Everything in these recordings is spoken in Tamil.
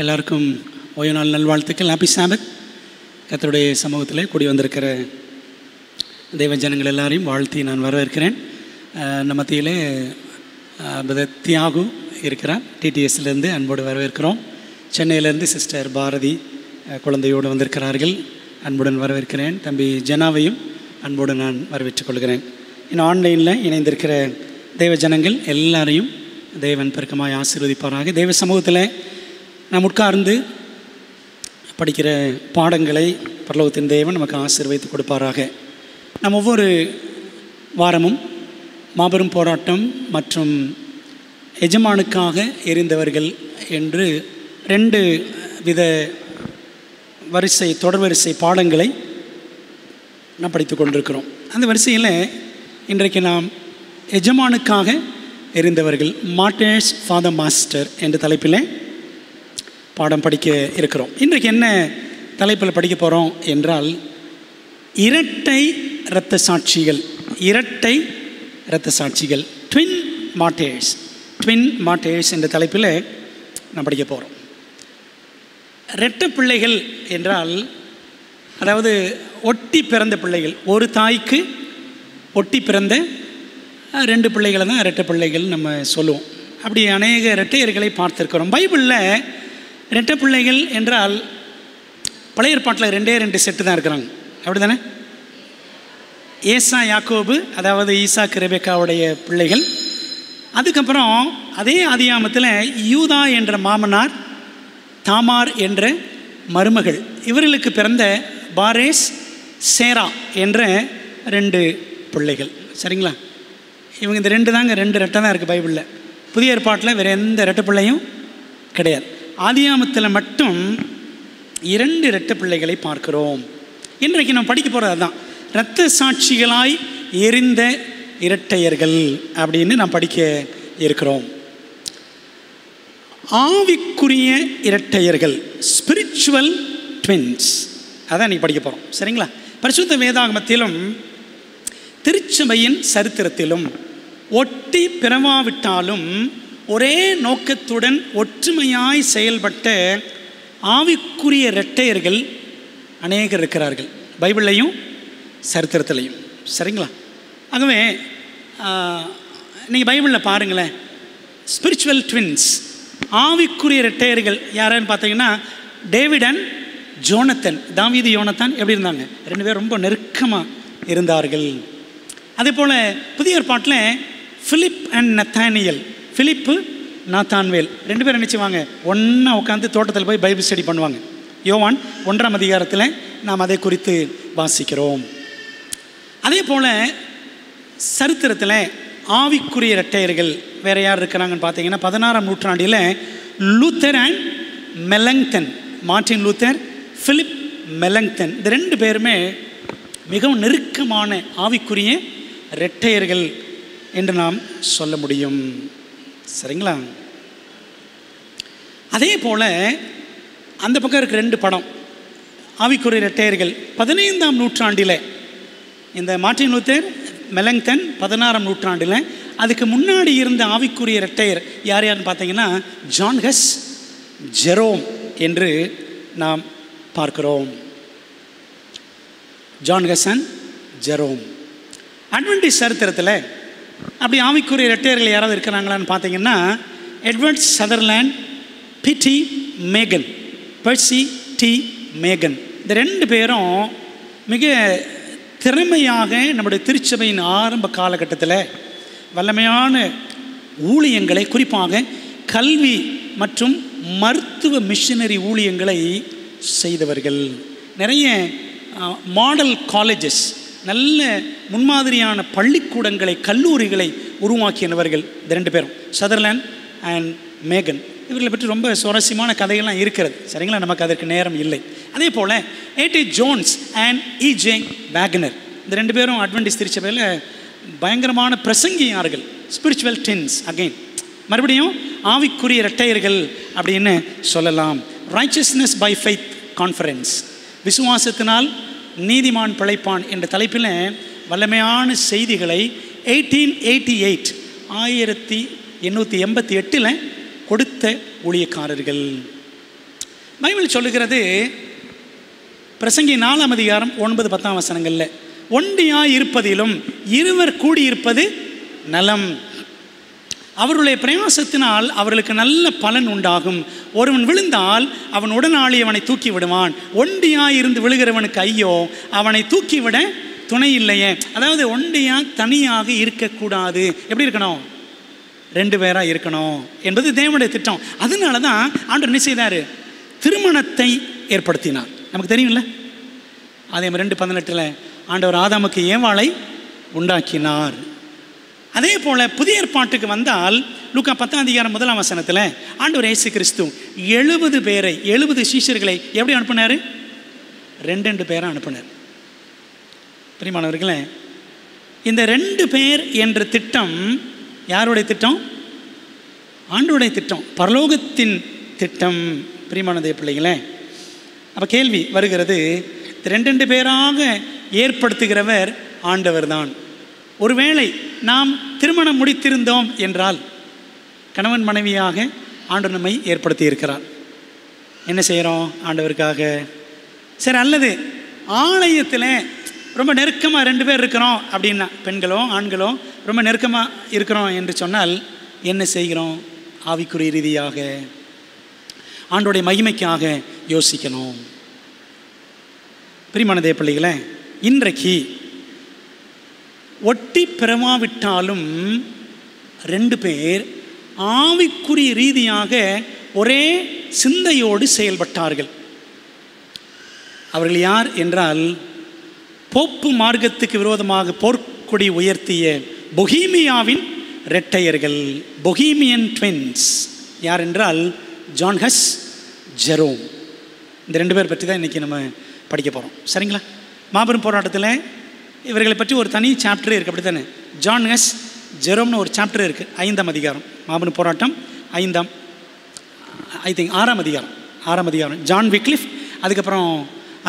எல்லாருக்கும் ஓய்வு நாள் நல்வாழ்த்துக்கள். ஹாப்பி சாபத். கர்த்தருடைய சமூகத்தில் கூடி வந்திருக்கிற தெய்வ ஜனங்கள் எல்லாரையும் வாழ்த்தி நான் வரவேற்கிறேன். நம்ம மத்தியிலே பிரதர் தியாகு இருக்கிறார். டிடிஎஸ்லேருந்து அன்போடு வரவேற்கிறோம். சென்னையிலேருந்து சிஸ்டர் பாரதி குழந்தையோடு வந்திருக்கிறார்கள். அன்புடன் வரவேற்கிறேன். தம்பி ஜனாவையும் அன்போடு நான் வரவேற்றுக் கொள்கிறேன். இன்னும் ஆன்லைனில் இணைந்திருக்கிற தெய்வ ஜனங்கள் எல்லாரையும் தேவன் பெருக்கமாய் ஆசீர்வதிப்பாராக. தெய்வ சமூகத்தில் நாம் உட்கார்ந்து படிக்கிற பாடங்களை பரலோகத்தின் தேவன் நமக்கு ஆசீர்வதித்து கொடுப்பாராக. நாம் ஒவ்வொரு வாரமும் மாபெரும் போராட்டம் மற்றும் எஜமானுக்காக எரிந்தவர்கள் என்று 2 வித தொடர் வரிசை பாடங்களை நாம் படித்து கொண்டிருக்கிறோம். அந்த வரிசையில் இன்றைக்கு நாம் எஜமானுக்காக எரிந்தவர்கள், மார்டர்ஸ் ஃபார் த மாஸ்டர் என்ற தலைப்பில் பாடம் படிக்க இருக்கிறோம். இன்றைக்கு என்ன தலைப்பில் படிக்க போகிறோம் என்றால், இரட்டை இரத்த சாட்சிகள். இரட்டை இரத்த சாட்சிகள், ட்வின் மார்டர்ஸ் என்ற தலைப்பில் நான் படிக்க போகிறோம். இரட்டை பிள்ளைகள் என்றால், அதாவது ஒட்டி பிறந்த பிள்ளைகள். ஒரு தாய்க்கு ஒட்டி பிறந்த 2 பிள்ளைகளை தான் இரட்டை பிள்ளைகள் நம்ம சொல்லுவோம். அப்படி அநேக இரட்டையர்களை பார்த்துருக்கிறோம். பைபிளில் இரட்டை பிள்ளைகள் என்றால் பழைய ஏற்பாட்டில் 2 செட்டு தான் இருக்கிறாங்க. அப்படி தானே? ஏசா யாக்கோபு, அதாவது ஈசாக்கு ரெபெக்காவுடைய பிள்ளைகள். அதுக்கப்புறம் அதே ஆதியாமத்தில் யூதா என்ற மாமனார், தாமார் என்ற மருமகள், இவர்களுக்கு பிறந்த பாரேஸ், சேரா என்ற 2 பிள்ளைகள். சரிங்களா? இவங்க இந்த 2 தாங்க, 2 ரெட்டை தான் இருக்குது பைபிளில். புதிய ஏற்பாட்டில் வேறு எந்த ரெட்டை பிள்ளையும் கிடையாது. ஆதியாமத்தில் மட்டும் 2 இரட்டை பிள்ளைகளை பார்க்கிறோம். இன்றைக்கு நம்ம படிக்க போகிறது அதுதான், இரத்த சாட்சிகளாய் எரிந்த இரட்டையர்கள் அப்படின்னு நாம் படிக்க இருக்கிறோம். ஆவிக்குரிய இரட்டையர்கள், ஸ்பிரிச்சுவல் ட்வின்ஸ், அதான் இன்றைக்கி படிக்க போகிறோம். சரிங்களா? பரிசுத்த வேதாகமத்திலும் திருச்சபையின் சரித்திரத்திலும் ஒட்டி பிறவாவிட்டாலும் ஒரே நோக்கத்துடன் ஒற்றுமையாய் செயல்பட்ட ஆவிக்குரிய இரட்டையர்கள் அநேகர் இருக்கிறார்கள், பைபிள்லையும் சரித்திரத்திலையும். சரிங்களா? ஆகவே நீங்கள் பைபிளில் பாருங்களேன், ஸ்பிரிச்சுவல் ட்வின்ஸ், ஆவிக்குரிய இரட்டையர்கள் யாருன்னு பார்த்தீங்கன்னா, டேவிட் அண்ட் ஜோனத்தன். தாவீது யோனத்தான் எப்படி இருந்தாங்க? 2 பேரும் ரொம்ப நெருக்கமாக இருந்தார்கள். அதே போல் புதிய ஏற்பாட்டில் பிலிப் அண்ட் நத்தானியல், பிலிப்பு நாத்தான்வேல் 2 பேரும் நினச்சிவாங்க ஒன்றா உட்காந்து தோட்டத்தில் போய் பைபிள் ஸ்டடி பண்ணுவாங்க. யோவான் 1ஆம் அதிகாரத்தில் நாம் அதை குறித்து வாசிக்கிறோம். அதே போல் சரித்திரத்தில் ஆவிக்குரிய இரட்டையர்கள் வேறு யார் இருக்கிறாங்கன்னு பார்த்தீங்கன்னா, 16ஆம் நூற்றாண்டில் Luther and Melanchthon, Martin Luther, Philip Melanchthon, இந்த 2 பேருமே மிகவும் நெருக்கமான ஆவிக்குரிய இரட்டையர்கள் என்று நாம் சொல்ல முடியும். சரிங்களா? அதே போல் அந்த பக்கம் இருக்க 2 படம் ஆவிக்குரிய இரட்டையர்கள் 15ஆம் நூற்றாண்டில், இந்த மார்ட்டின் லூத்தர், மெலங்டன் 16ஆம் நூற்றாண்டில். அதுக்கு முன்னாடி இருந்த ஆவிக்குரிய இரட்டையர் யார் யாருன்னு பார்த்தீங்கன்னா, ஜான் ஹஸ், ஜெரோம் என்று நாம் பார்க்கிறோம். John has and Jerome. Adventist சரித்திரத்தில் அப்படி ஆவிக்குரிய இரட்டையர்கள் யாராவது இருக்கிறாங்களான்னு பார்த்தீங்கன்னா, எட்வர்ட் சதர்லேண்ட், பிடி மேகன், பெர்சி டி மேகன், இந்த 2 பேரும் மிக திறமையாக நம்முடைய திருச்சபையின் ஆரம்ப காலகட்டத்தில் வல்லமையான ஊழியங்களை, குறிப்பாக கல்வி மற்றும் மருத்துவ மிஷனரி ஊழியங்களை செய்தவர்கள். நிறைய மாடல் காலேஜஸ், நல்ல முன்மாதிரியான பள்ளிக்கூடங்களை, கல்லூரிகளை உருவாக்கினவர்கள் இந்த 2 பேரும், சதர்லேண்ட் அண்ட் மேகன். இவர்களை பற்றி ரொம்ப சுவாரஸ்யமான கதைகள்லாம் இருக்கிறது. சரிங்களா? நமக்கு அதற்கு நேரம் இல்லை. அதே போல் ஏடி ஜோன்ஸ் அண்ட் இஜே வேகனர், இந்த 2 பேரும் அட்வென்டிஸ்ட் திருச்சபையில் பயங்கரமான பிரசங்கியார்கள், ஸ்பிரிச்சுவல் ட்வின்ஸ். அகைன் மறுபடியும் ஆவிக்குரிய இரட்டையர்கள் அப்படின்னு சொல்லலாம். ரைச்சஸ்னஸ் பை ஃபெய்த் கான்ஃபரன்ஸ், விசுவாசத்தினால் நீதிமான் பிழைப்பான் என்ற தலைப்பில் வல்லமையான செய்திகளை 1888 கொடுத்த ஊழியக்காரர்கள். பைபிள் சொல்லுகிறது, பிரசங்கி 4ஆம் அதிகாரம் 9-10 வசனங்களில், ஒண்டியாய் இருப்பதிலும் இருவர் கூடியிருப்பது நலம், அவர்களுடைய பிரயாசத்தினால் அவர்களுக்கு நல்ல பலன் உண்டாகும். ஒருவன் விழுந்தால் அவன் உடனாளி அவனை தூக்கி விடுவான், ஒண்டியாய் இருந்து விழுகிறவனுக்கு ஐயோ, அவனை தூக்கிவிட துணை இல்லையே. அதாவது ஒண்டியாக தனியாக இருக்கக்கூடாது. எப்படி இருக்கணும்? 2 பேராக இருக்கணும் என்பது தேவனுடைய திட்டம். அதனால தான் ஆண்டவர் என்ன செய்தார்? திருமணத்தை ஏற்படுத்தினார். நமக்கு தெரியும்ல, அதே 2:18 ஆண்டவர் ஆதாமுக்கு ஏவாளை உண்டாக்கினார். அதே போல் புதிய ஏற்பாட்டுக்கு வந்தால் லூக்கா 10ஆம் அதிகாரம் 1ஆம் வசனத்தில் ஆண்டவர் இயேசு கிறிஸ்து 70 பேரை 70 சீஷர்களை எப்படி அனுப்பினார்? 2 பேரை அனுப்பினார். பிரியமானவர்களே, இந்த 2 பேர் என்ற திட்டம் யாருடைய திட்டம்? ஆண்டவருடைய திட்டம், பரலோகத்தின் திட்டம். பிரியமானதே பிள்ளைகளே, அப்போ கேள்வி வருகிறது, 2 பேராக ஏற்படுத்துகிறவர் ஆண்டவர் தான். ஒருவேளை நாம் திருமணம் முடித்திருந்தோம் என்றால் கணவன் மனைவியாக ஆண்டவர் நம்மை ஏற்படுத்தி இருக்கிறார். என்ன செய்கிறோம் ஆண்டவருக்காக? சரி, அல்லது ஆலயத்தில் ரொம்ப நெருக்கமாக 2 பேர் இருக்கிறோம் அப்படின்னா, பெண்களோ ஆண்களோ ரொம்ப நெருக்கமாக இருக்கிறோம் என்று சொன்னால் என்ன செய்கிறோம்? ஆவிக்குரிய ரீதியாக ஆண்டோடைய மகிமைக்காக யோசிக்கணும். பிரியமானதே பிள்ளைகளே, இன்றைக்கு ஒட்டி பிறவாவிட்டாலும் 2 பேர் ஆவிக்குரிய ரீதியாக ஒரே சிந்தையோடு செயல்பட்டார்கள். அவர்கள் யார் என்றால், போப்பு மார்க்கத்துக்கு விரோதமாக போர்க்கொடி உயர்த்திய பொஹீமியாவின் இரட்டையர்கள், பொஹீமியன் ட்வின்ஸ். யார் என்றால் ஜான் ஹஸ், ஜெரோம். இந்த 2 பேர் பற்றி தான் இன்றைக்கி நம்ம படிக்க போகிறோம். சரிங்களா? மாபெரும் போராட்டத்தில் இவர்களை பற்றி ஒரு தனி சாப்டரே இருக்குது, அப்படி தானே? ஜான் ஹஸ், ஜெரோம்னு ஒரு சாப்டர் இருக்குது, 5ஆம் அதிகாரம். மாபெரும் போராட்டம் 5ஆம், ஐ திங்க் 6ஆம் அதிகாரம். ஜான் விக்லிஃப், அதுக்கப்புறம்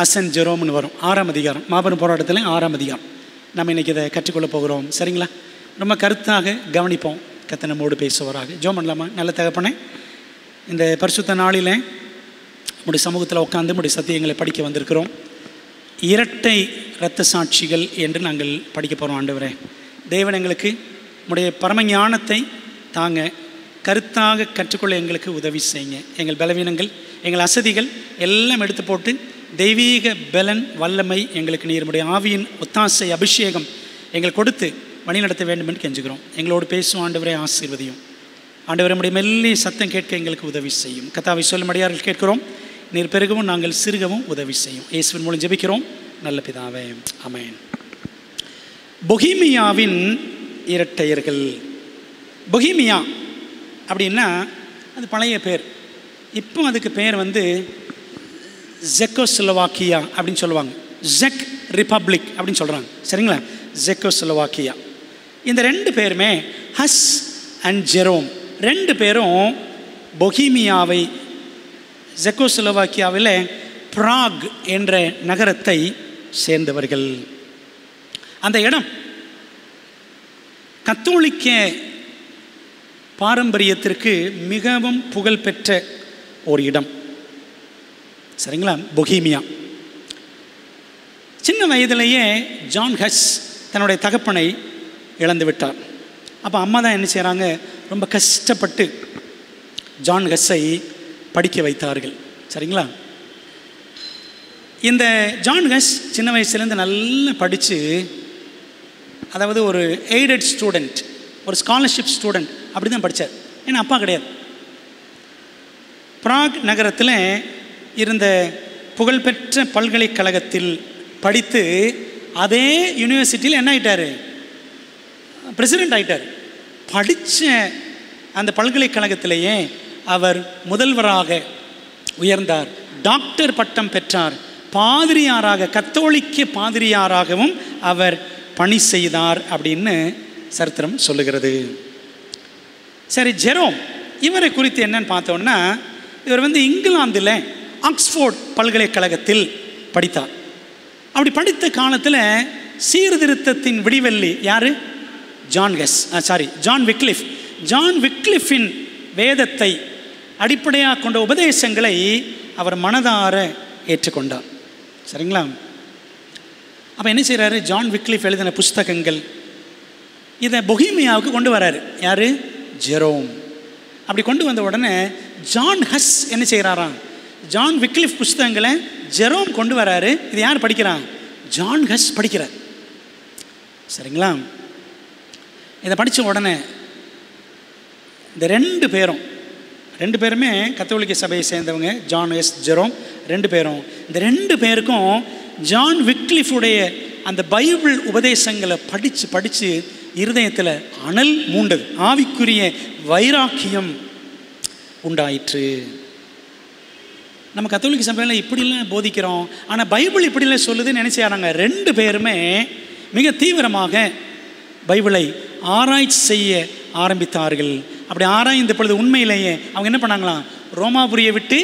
அசன் ஜெரோம்னு வரும். 6ஆம் அதிகாரம், மாபெரும் போராட்டத்தில் 6ஆம் அதிகாரம். நம்ம இன்றைக்கி இதை கற்றுக்கொள்ள போகிறோம். சரிங்களா? ரொம்ப கருத்தாக கவனிப்போம். கர்த்தர் நம்மோடு பேசுவாராக. ஜெபம் பண்ணலாமா? நல்ல தகப்பனே, இந்த பரிசுத்த நாளில் நம்முடைய சமூகத்தில் உட்காந்து நம்முடைய சத்தியங்களை படிக்க வந்திருக்கிறோம். இரட்டை இரத்த சாட்சிகள் என்று நாங்கள் படிக்க போகிறோம். ஆண்டவரே, தேவன் எங்களுக்கு நம்முடைய பரம ஞானத்தை தாங்க, கருத்தாக கற்றுக்கொள்ள எங்களுக்கு உதவி செய்யுங்க. எங்கள் பலவீனங்கள், எங்கள் அசதிகள் எல்லாம் எடுத்து போட்டு தெய்வீக பலன் வல்லமை எங்களுக்கு நீர் நம்முடைய ஆவியின் ஒத்தாசை அபிஷேகம் எங்களுக்கு கொடுத்து வழி நடத்த வேண்டும் என்று கெஞ்சுகிறோம். எங்களோடு பேசும் ஆண்டவரே, ஆசீர்வதியும். ஆண்டவரே, நம்முடைய மெல்லிய சத்தம் கேட்க எங்களுக்கு உதவி செய்யும். கர்த்தாவை சொல்லும்படியார்கள் கேட்கிறோம். நீர் பெருகவும் நாங்கள் சிறுகவும் உதவி செய்யும். இயேசுவின் மூலம் ஜெபிக்கிறோம் நல்ல பிதாவே, ஆமென். பொஹீமியாவின் இரட்டையர்கள். பொஹீமியா அப்படின்னா அது பழைய பேர். இப்போ அதுக்கு பேர் ஜெக்கோஸ்லோவாக்கியா அப்படின்னு சொல்லுவாங்க. ஜெக் ரிப்பப்ளிக் அப்படின்னு சொல்கிறாங்க. சரிங்களா? ஜெக்கோஸ்லோவாக்கியா. இந்த 2 பேருமே ஹஸ் அண்ட் ஜெரோம் 2 பேரும் பொஹீமியாவை, ஜெக்கோஸ்லோவாக்கியாவில் பிராக் என்ற நகரத்தை சேர்ந்தவர்கள். அந்த இடம் கத்தோலிக்க பாரம்பரியத்திற்கு மிகவும் புகழ்பெற்ற ஒரு இடம். சரிங்களா? பொஹீமியா. சின்ன வயதிலேயே ஜான் ஹஸ் தன்னுடைய தகப்பனை இழந்து விட்டார். அப்போ அம்மா தான் என்ன செய்கிறாங்க, ரொம்ப கஷ்டப்பட்டு ஜான் ஹஸ்ஸை படிக்க வைத்தார்கள். சரிங்களா? இந்த ஜான் ஹஸ் சின்ன வயசுலேருந்து நல்லா படித்து, அதாவது ஒரு எய்டட் ஸ்டூடெண்ட், ஒரு ஸ்காலர்ஷிப் ஸ்டூடெண்ட் அப்படி தான் படித்தார். ஏன்னா அப்பா கிடையாது. பிராக் நகரத்தில் இருந்த புகழ்பெற்ற பல்கலைக்கழகத்தில் படித்து அதே யூனிவர்சிட்டியில் என்ன ஆகிட்டார், பிரசிடெண்ட் ஆகிட்டார். படித்த அந்த பல்கலைக்கழகத்திலேயே அவர் முதல்வராக உயர்ந்தார், டாக்டர் பட்டம் பெற்றார், பாதிரியாராக, கத்தோலிக்க பாதிரியாராகவும் அவர் பணி செய்தார் அப்படின்னு சரித்திரம் சொல்லுகிறது. சரி, ஜெரோம் இவரை குறித்து என்னன்னு பார்த்தோன்னா, இவர் இங்கிலாந்தில் ஆக்ஸ்ஃபோர்ட் பல்கலைக்கழகத்தில் படித்தார். அப்படி படித்த காலத்தில் சீர்திருத்தத்தின் விடிவெள்ளி யார்? John Wycliffe. ஜான் விக்லிஃபின் வேதத்தை அடிப்படையாக கொண்ட உபதேசங்களை அவர் மனதார ஏற்றுக்கொண்டார். சரிங்களா? அப்போ என்ன செய்கிறாரு? ஜான் விக்லிஃப் எழுதின புஸ்தகங்கள் இதை பொஹீமியாவுக்கு கொண்டு வராரு. யார்? ஜெரோம். அப்படி கொண்டு வந்த உடனே ஜான் ஹஸ் என்ன செய்கிறாராம்? ஜான் விக்லிஃப் புஸ்தகங்களை ஜெரோம் கொண்டு வராரு. இது யார் படிக்கிறான்? ஜான் ஹஸ் படிக்கிறார். சரிங்களா? இதை படித்த உடனே இந்த ரெண்டு பேருமே கத்தோலிக்க சபையை சேர்ந்தவங்க. ஜான் எஸ் ஜெரோம் ரெண்டு பேரும். இந்த ரெண்டு பேருக்கும் ஜான் விக்லிஃபுடைய அந்த பைபிள் உபதேசங்களை படித்து இருதயத்தில் அனல் மூண்டது. ஆவிக்குரிய வைராக்கியம் உண்டாயிற்று. நம்ம கத்தோலிக்க சபையில் இப்படிலாம் போதிக்கிறோம், ஆனால் பைபிள் இப்படிலாம் சொல்லுதுன்னு நினைச்சாங்க. ரெண்டு பேருமே மிக தீவிரமாக பைபிளை ஆராய்ச்சி செய்ய ஆரம்பித்தார்கள். அப்படி ஆராய்ந்த பொழுது உண்மையிலேயே அவங்க என்ன பண்ணாங்களாம்? ரோமாபுரியை விட்டு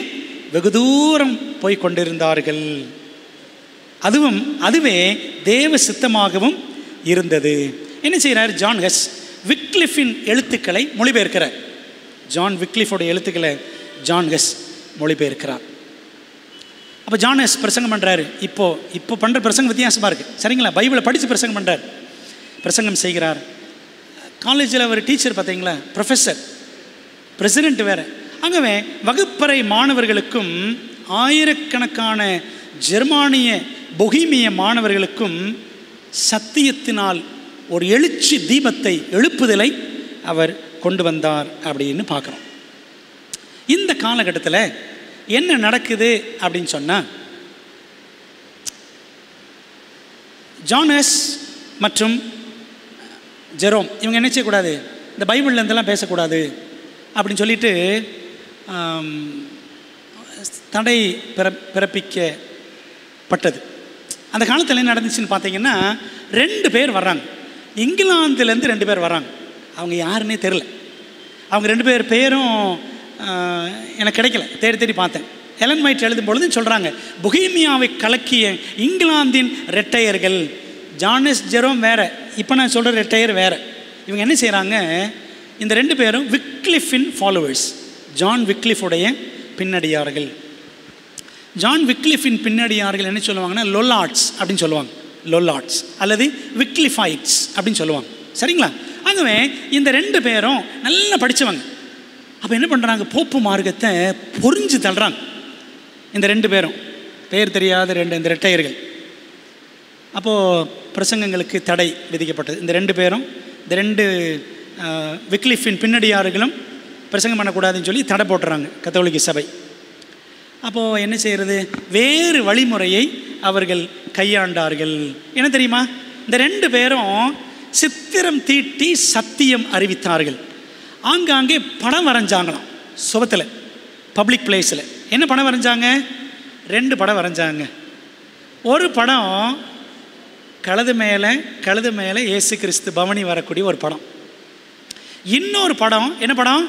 வெகு தூரம் போய் கொண்டிருந்தார்கள். அதுவே தேவ சித்தமாகவும் இருந்தது. என்ன செய்கிறார்? ஜான் ஹஸ் விக்லிஃபின் எழுத்துக்களை மொழிபெயர்க்கிறார். ஜான் விக்லிஃபோடைய எழுத்துக்களை ஜான் ஹஸ் மொழிபெயர்க்கிறார். அப்போ ஜான் ஹஸ் பிரசங்கம் பண்ணுறாரு. இப்போ பண்ணுற பிரசங்கம் வித்தியாசமாக இருக்குது. சரிங்களா? பைபிளை படித்து பிரசங்கம் பண்ணுறார், பிரசங்கம் செய்கிறார். காலேஜில் ஒரு டீச்சர் பார்த்தீங்களா, ப்ரொஃபஸர், பிரசிடெண்ட் வேறு. ஆகவே வகுப்பறை மாணவர்களுக்கும் ஆயிரக்கணக்கான ஜெர்மானிய பொஹீமிய மாணவர்களுக்கும் சத்தியத்தினால் ஒரு எழுச்சி தீபத்தை, எழுப்புதலை அவர் கொண்டு வந்தார் அப்படின்னு பார்க்குறோம். இந்த காலகட்டத்தில் என்ன நடக்குது அப்படின்னு சொன்னால், ஜான் ஹஸ் மற்றும் ஜெரோம் இவங்க என்ன செய்யக்கூடாது? இந்த பைபிளில் இருந்தெல்லாம் பேசக்கூடாது அப்படின்னு சொல்லிட்டு தடை பிறப்பிக்கப்பட்டது. அந்த காலத்தில் என்ன நடந்துச்சுன்னு பார்த்தீங்கன்னா, ரெண்டு பேர் வர்றாங்க. இங்கிலாந்துலேருந்து ரெண்டு பேர் வர்றாங்க. அவங்க யாருன்னே தெரில. அவங்க ரெண்டு பேர் பேரும் எனக்கு கிடைக்கல, தேடி பார்த்தேன். எலன் மைட் எழுதும் பொழுது சொல்கிறாங்க, பொஹீமியாவை கலக்கிய இங்கிலாந்தின் ரெட்டையர்கள். ஜான் எஸ் ஜெரோம் வேறு, இப்போ நான் சொல்கிற ரெட்டையர் வேறு. இவங்க என்ன செய்கிறாங்க? இந்த ரெண்டு பேரும் விக்லிஃபின் ஃபாலோவர்ஸ், ஜான் விக்லிஃபுடைய பின்னடியார்கள். ஜான் விக்லிஃபின் பின்னடியார்கள் என்ன சொல்லுவாங்கன்னா லொல்லாட்ஸ் அப்படின்னு சொல்லுவாங்க. லொல்லாட்ஸ் அல்லது விக்லிஃபைட்ஸ் அப்படின்னு சொல்லுவாங்க. சரிங்களா? ஆகவே இந்த ரெண்டு பேரும் நல்லா படித்தவங்க. அப்போ என்ன பண்ணுறாங்க? போப்பு மார்க்கத்தை பொறிஞ்சு தள்ளுறாங்க. இந்த ரெண்டு பேரும் பேர் தெரியாத இந்த ரெட்டையர்கள். அப்போது பிரசங்கங்களுக்கு தடை விதிக்கப்பட்டது. இந்த ரெண்டு பேரும், இந்த ரெண்டு விக்லிஃபின் பின்னடியார்களும் பிரசங்கம் பண்ணக்கூடாதுன்னு சொல்லி தடை போட்டுறாங்க கத்தோலிக்க சபை. அப்போது என்ன செய்கிறது? வேறு வழிமுறையை அவர்கள் கையாண்டார்கள். என்ன தெரியுமா? இந்த ரெண்டு பேரும் சித்திரம் தீட்டி சத்தியம் அறிவித்தார்கள். ஆங்காங்கே படம் வரைஞ்சாங்களாம் சுபத்தில், பப்ளிக் பிளேஸில். என்ன படம் வரைஞ்சாங்க? ரெண்டு படம் வரைஞ்சாங்க. ஒரு படம் கழுது மேலே இயேசு கிறிஸ்து பவனி வரக்கூடிய ஒரு படம். இன்னொரு படம் என்ன படம்?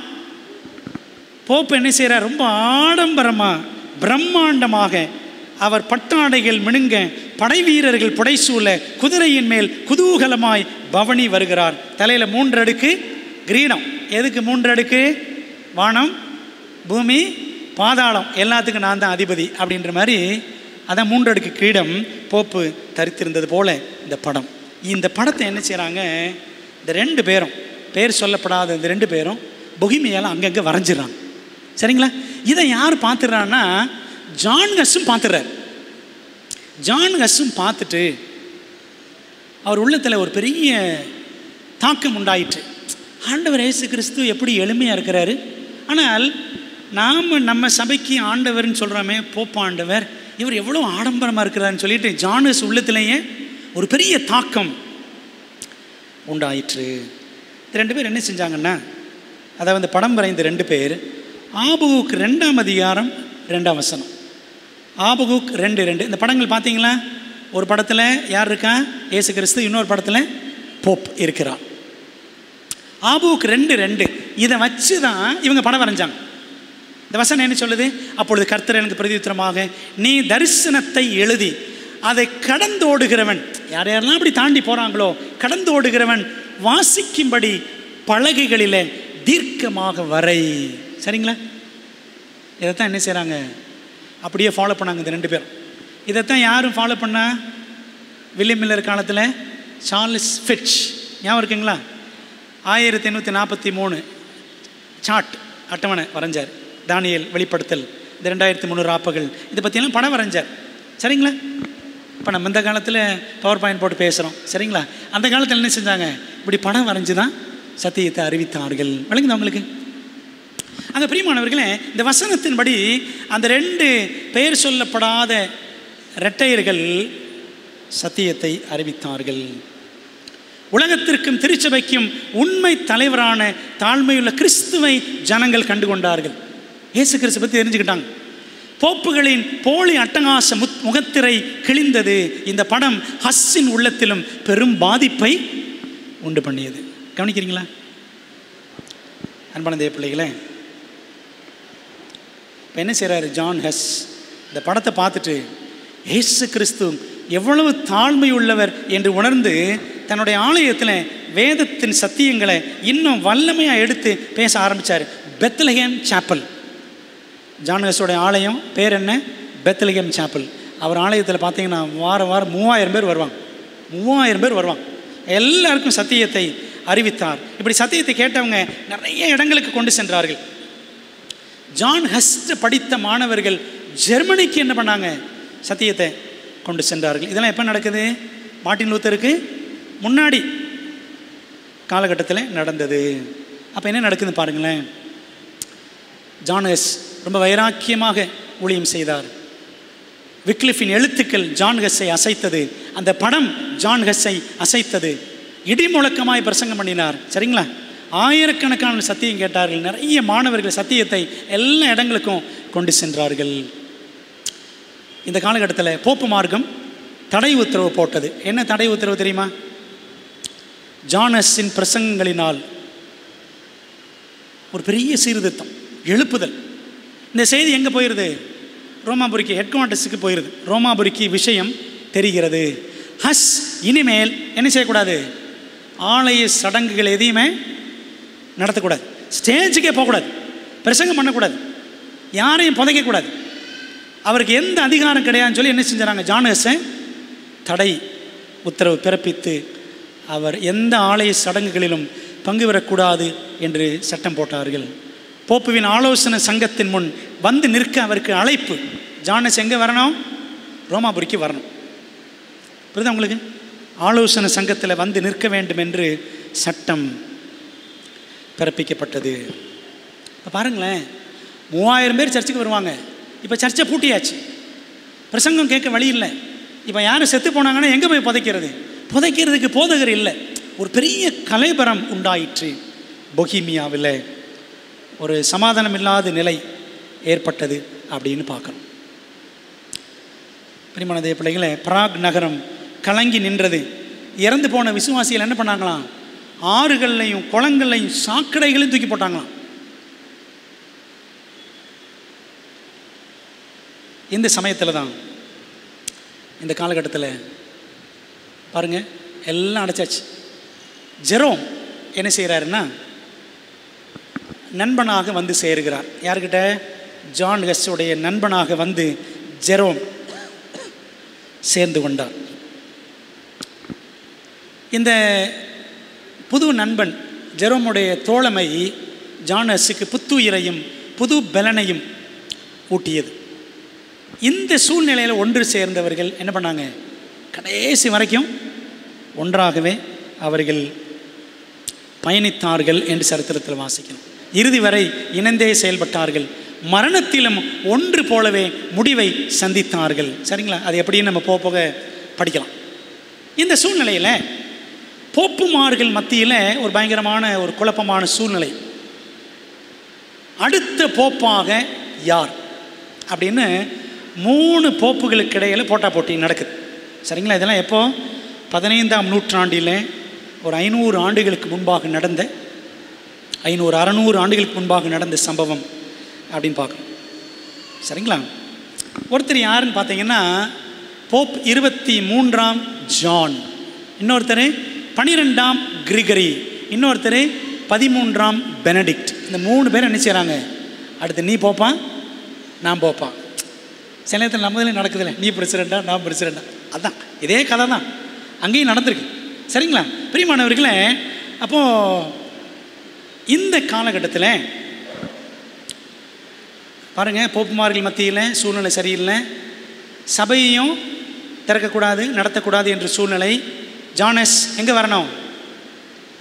போப்பு என்ன செய்கிறார்? ரொம்ப ஆடம்பரமாக பிரம்மாண்டமாக அவர் பட்டாடைகள் மினுங்க, படை வீரர்கள் புடைசூழ, குதிரையின் மேல் குதூகலமாய் பவனி வருகிறார். தலையில் 3 அடுக்கு கிரீடம். எதுக்கு 3 அடுக்கு? வானம், பூமி, பாதாளம் எல்லாத்துக்கும் நான் தான் அதிபதி அப்படின்ற மாதிரி. அதான் 3 அடுக்கு கிரீடம் போப்பு தரித்திருந்தது போல இந்த படம். இந்த படத்தை என்ன செய்கிறாங்க? இந்த ரெண்டு பேரும், பேர் சொல்லப்படாத இந்த ரெண்டு பேரும் பொஹீமியாவில் அங்கங்கே வரைஞ்சிடறாங்க. சரிங்களா? இதை யார் பார்த்துடுறான்னா ஜான் ஹஸ்ஸும் பார்த்துடுறார். ஜான் ஹஸ்ஸும் பார்த்துட்டு அவர் உள்ளத்தில் ஒரு பெரிய தாக்கம் உண்டாயிற்று. ஆண்டவர் இயேசு கிறிஸ்து எப்படி எளிமையாக இருக்கிறாரு, ஆனால் நம்ம சபைக்கு ஆண்டவர்னு சொல்கிறோமே போப்ப ஆண்டவர், இவர் எவ்வளோ ஆடம்பரமாக இருக்கிறாருன்னு சொல்லிட்டு ஜான் ஹஸ் உள்ளத்திலேயே ஒரு பெரிய தாக்கம் உண்டாயிற்று. இந்த ரெண்டு பேர் என்ன செஞ்சாங்கன்னா, அதாவது படம் வரைந்த ரெண்டு பேர் ஆபகுக் 2ஆம் அதிகாரம் 2ஆம் வசனம், ஆபகுக் 2:2. இந்த படங்கள் பார்த்தீங்களா? ஒரு படத்தில் யார் இருக்கா? இயேசு கிறிஸ்து. இன்னொரு படத்தில் போப் இருக்கிறார். ஆபகுக் 2:2 இதை வச்சு தான் இவங்க படம் வரைஞ்சாங்க. இந்த வசனம் என்ன சொல்லுது? அப்பொழுது கர்த்தர் எனக்கு பிரதியுத்தரமாக, நீ தரிசனத்தை எழுதி அதை கடந்தோடுகிறவன், யாரெல்லாம் அப்படி தாண்டி போகிறாங்களோ கடந்தோடுகிறவன் வாசிக்கும்படி பலகைகளில் தீர்க்கமாக வரை. சரிங்களா? இதைத்தான் என்ன செய்கிறாங்க? அப்படியே ஃபாலோ பண்ணாங்க இந்த 2 பேரும். இதைத்தான் யாரும் ஃபாலோ பண்ணா? வில்லியம் மில்லர் காலத்தில் சார்லஸ் ஃபிட்ச், ஞாபகம் இருக்குங்களா? 1843 சார்ட் அட்டவணை வரைஞ்சார். தானியேல், வெளிப்படுத்தல், இந்த 2300 ராப்பகல், இதை பற்றியெல்லாம் படம் வரைஞ்சார். சரிங்களா? இப்போ நம்ம இந்த காலத்தில் பவர் பாயிண்ட் போட்டு பேசுகிறோம். சரிங்களா? அந்த காலத்தில் என்ன செஞ்சாங்க? இப்படி படம் வரைஞ்சி தான் சத்தியத்தை அறிவித்தார்கள். விளங்குதா உங்களுக்கு? அங்கே பிரியமானவர்களே, இந்த வசனத்தின்படி அந்த 2 பெயர் சொல்லப்படாத இரட்டையர்கள் சத்தியத்தை அறிவித்தார்கள். உலகத்திற்கும் திருச்சபைக்கும் உண்மை தலைவரான தாழ்மையுள்ள கிறிஸ்துவை ஜனங்கள் கண்டுகொண்டார்கள். இயேசு கிறிஸ்து பற்றி தெரிஞ்சுக்கிட்டாங்க. போப்புகளின் போலி அட்டகாச முகத்திரை கிழிந்தது. இந்த படம் ஹஸ்ஸின் உள்ளத்திலும் பெரும் பாதிப்பை உண்டு பண்ணியது. கவனிக்கிறீங்களா அன்பான தேவ பிள்ளைகளே? இப்போ என்ன செய்கிறாரு ஜான் ஹஸ்? இந்த படத்தை பார்த்துட்டு இயேசு கிறிஸ்து எவ்வளவு தாழ்மை உள்ளவர் என்று உணர்ந்து தன்னுடைய ஆலயத்தில் வேதத்தின் சத்தியங்களை இன்னும் வல்லமையாக எடுத்து பேச ஆரம்பித்தார். பெத்லஹேம் சாப்பல், ஜான் ஹஸ்ஸோடைய ஆலயம் பேர் என்ன? Bethlehem Chappell. அவர் ஆலயத்தில் பார்த்தீங்கன்னா வாரம் 3000 பேர் வருவாங்க. 3000 பேர் வருவாங்க. எல்லாருக்கும் சத்தியத்தை அறிவித்தார். இப்படி சத்தியத்தை கேட்டவங்க நிறைய இடங்களுக்கு கொண்டு சென்றார்கள். ஜான் ஹஸ் படித்த மாணவர்கள் ஜெர்மனிக்கு என்ன பண்ணாங்க? சத்தியத்தை கொண்டு சென்றார்கள். இதெல்லாம் எப்போ நடக்குது? மார்ட்டின் லூத்தருக்கு முன்னாடி காலகட்டத்தில் நடந்தது. அப்போ என்ன நடக்குதுன்னு பாருங்களேன். ஜான் ஹஸ் ரொம்ப வைராக்கியமாக ஊழியம் செய்தார். விக்லிஃபின் எழுத்துக்கள் ஜான் ஹஸ்ஸை அசைத்தது. அந்த படம் ஜான் ஹஸ்ஸை அசைத்தது. இடி முழக்கமாய் பிரசங்கம் பண்ணினார். சரிங்களா? ஆயிரக்கணக்கான சத்தியம் கேட்டார்கள். நிறைய மாணவர்கள் சத்தியத்தை எல்லா இடங்களுக்கும் கொண்டு சென்றார்கள். இந்த காலகட்டத்தில் போப்பு மார்க்கம் தடை உத்தரவு போட்டது. என்ன தடை உத்தரவு தெரியுமா? ஜான் ஹஸ்ஸின் பிரசங்கங்களினால் ஒரு பெரிய சீர்திருத்தம், எழுப்புதல். இந்த செய்தி எங்கே போயிடுது? ரோமாபுரிக்கு ஹெட் குவார்ட்டர்ஸுக்கு போயிடுது. ரோமாபுரிக்கு விஷயம் தெரிகிறது. ஹஸ் இனிமேல் என்ன செய்யக்கூடாது? ஆலய சடங்குகள் எதையுமே நடத்தக்கூடாது. ஸ்டேஜுக்கே போகக்கூடாது. பிரசங்கம் பண்ணக்கூடாது. யாரையும் புதைக்கக்கூடாது. அவருக்கு எந்த அதிகாரம் கிடையாதுன்னு சொல்லி என்ன செஞ்சாங்க? ஜான் ஹஸ்ஸை தடை உத்தரவு பிறப்பித்து அவர் எந்த ஆலய சடங்குகளிலும் பங்கு பெறக்கூடாது என்று சட்டம் போட்டார்கள். போப்புவின் ஆலோசனை சங்கத்தின் முன் வந்து நிற்க அவருக்கு அழைப்பு. ஜான் ஹஸ் எங்கே வரணும்? ரோமாபுரிக்கு வரணும். புரியுதா உங்களுக்கு? ஆலோசனை சங்கத்தில் வந்து நிற்க வேண்டும் என்று சட்டம் பிறப்பிக்கப்பட்டது. இப்போ பாருங்களேன், 3000 பேர் சர்ச்சுக்கு வருவாங்க. இப்போ சர்ச்சை பூட்டியாச்சு. பிரசங்கம் கேட்க வழி இல்லை. இப்போ யாரும் செத்து போனாங்கன்னா எங்கே போய் புதைக்கிறது? புதைக்கிறதுக்கு போதகர் இல்லை. ஒரு பெரிய கலைபரம் உண்டாயிற்று. பொஹீமியாவில் ஒரு சமாதானம் இல்லாத நிலை ஏற்பட்டது அப்படின்னு பார்க்கணும். பிரியமான தேவ பிள்ளைகளே, பிராக் நகரம் கலங்கி நின்றது. இறந்து போன விசுவாசிகள் என்ன பண்ணாங்களாம்? ஆறுகள்லையும் குளங்கள்லையும் சாக்கடைகளையும் தூக்கி போட்டாங்களாம். இந்த சமயத்தில் தான், இந்த காலகட்டத்தில் பாருங்கள், எல்லாம் அடைச்சாச்சு. ஜெரோம் என்ன செய்கிறாருன்னா நண்பனாக வந்து சேருகிறார். யார்கிட்ட? ஜான் ஹஸ்ஸுடைய நண்பனாக வந்து ஜெரோம் சேர்ந்து கொண்டார். இந்த புது நண்பன் ஜெரோமுடைய தோழமை ஜான் ஹஸ்ஸுக்கு புத்துயிரையும் புது பலனையும் ஊட்டியது. இந்த சூழ்நிலையில் ஒன்று சேர்ந்தவர்கள் என்ன பண்ணாங்க? கடைசி வரைக்கும் ஒன்றாகவே அவர்கள் பயணித்தார்கள் என்று சரித்திரத்தில் வாசிக்கணும். இறுதி வரை இணைந்தே செயல்பட்டார்கள். மரணத்திலும் ஒன்று போலவே முடிவை சந்தித்தார்கள். சரிங்களா? அது எப்படின்னு நம்ம போக படிக்கலாம். இந்த சூழ்நிலையில் போப்புமார்கள் மத்தியில் ஒரு பயங்கரமான ஒரு குழப்பமான சூழ்நிலை. அடுத்த போப்பாக யார் அப்படின்னு 3 போப்புகளுக்கு இடையில் போட்டா போட்டி நடக்குது. சரிங்களா? இதெல்லாம் எப்போ? 15ஆம் நூற்றாண்டில் ஒரு 500 ஆண்டுகளுக்கு முன்பாக நடந்த 500-600 ஆண்டுகளுக்கு முன்பாக நடந்த சம்பவம் அப்படின்னு பார்க்கணும். சரிங்களா? ஒருத்தர் யாருன்னு பார்த்தீங்கன்னா போப் 23ஆம் ஜான், இன்னொருத்தர் 12ஆம் கிரிகரி, இன்னொருத்தர் 13ஆம் பெனடிக்ட். இந்த 3 பேர் என்ன செய்கிறாங்க? அடுத்து நீ போப்பா, நான் போப்பா. சில நேரத்தில் நம்மதில் நடக்குதுல்ல, நீ பிரசிடெண்ட்டா நான் பிரசிடெண்ட்டா, அதுதான் இதே கதை தான் அங்கேயும் நடந்திருக்கு. சரிங்களா பிரியமானவர்களே? அப்போது இந்த காலகட்டத்தில் பாருங்கள், போப்புமார்கள் மத்தியில் சூழ்நிலை சரியில்லை, சபையையும் திறக்கக்கூடாது நடத்தக்கூடாது என்ற சூழ்நிலை. ஜானஸ் எங்கே வரணும்?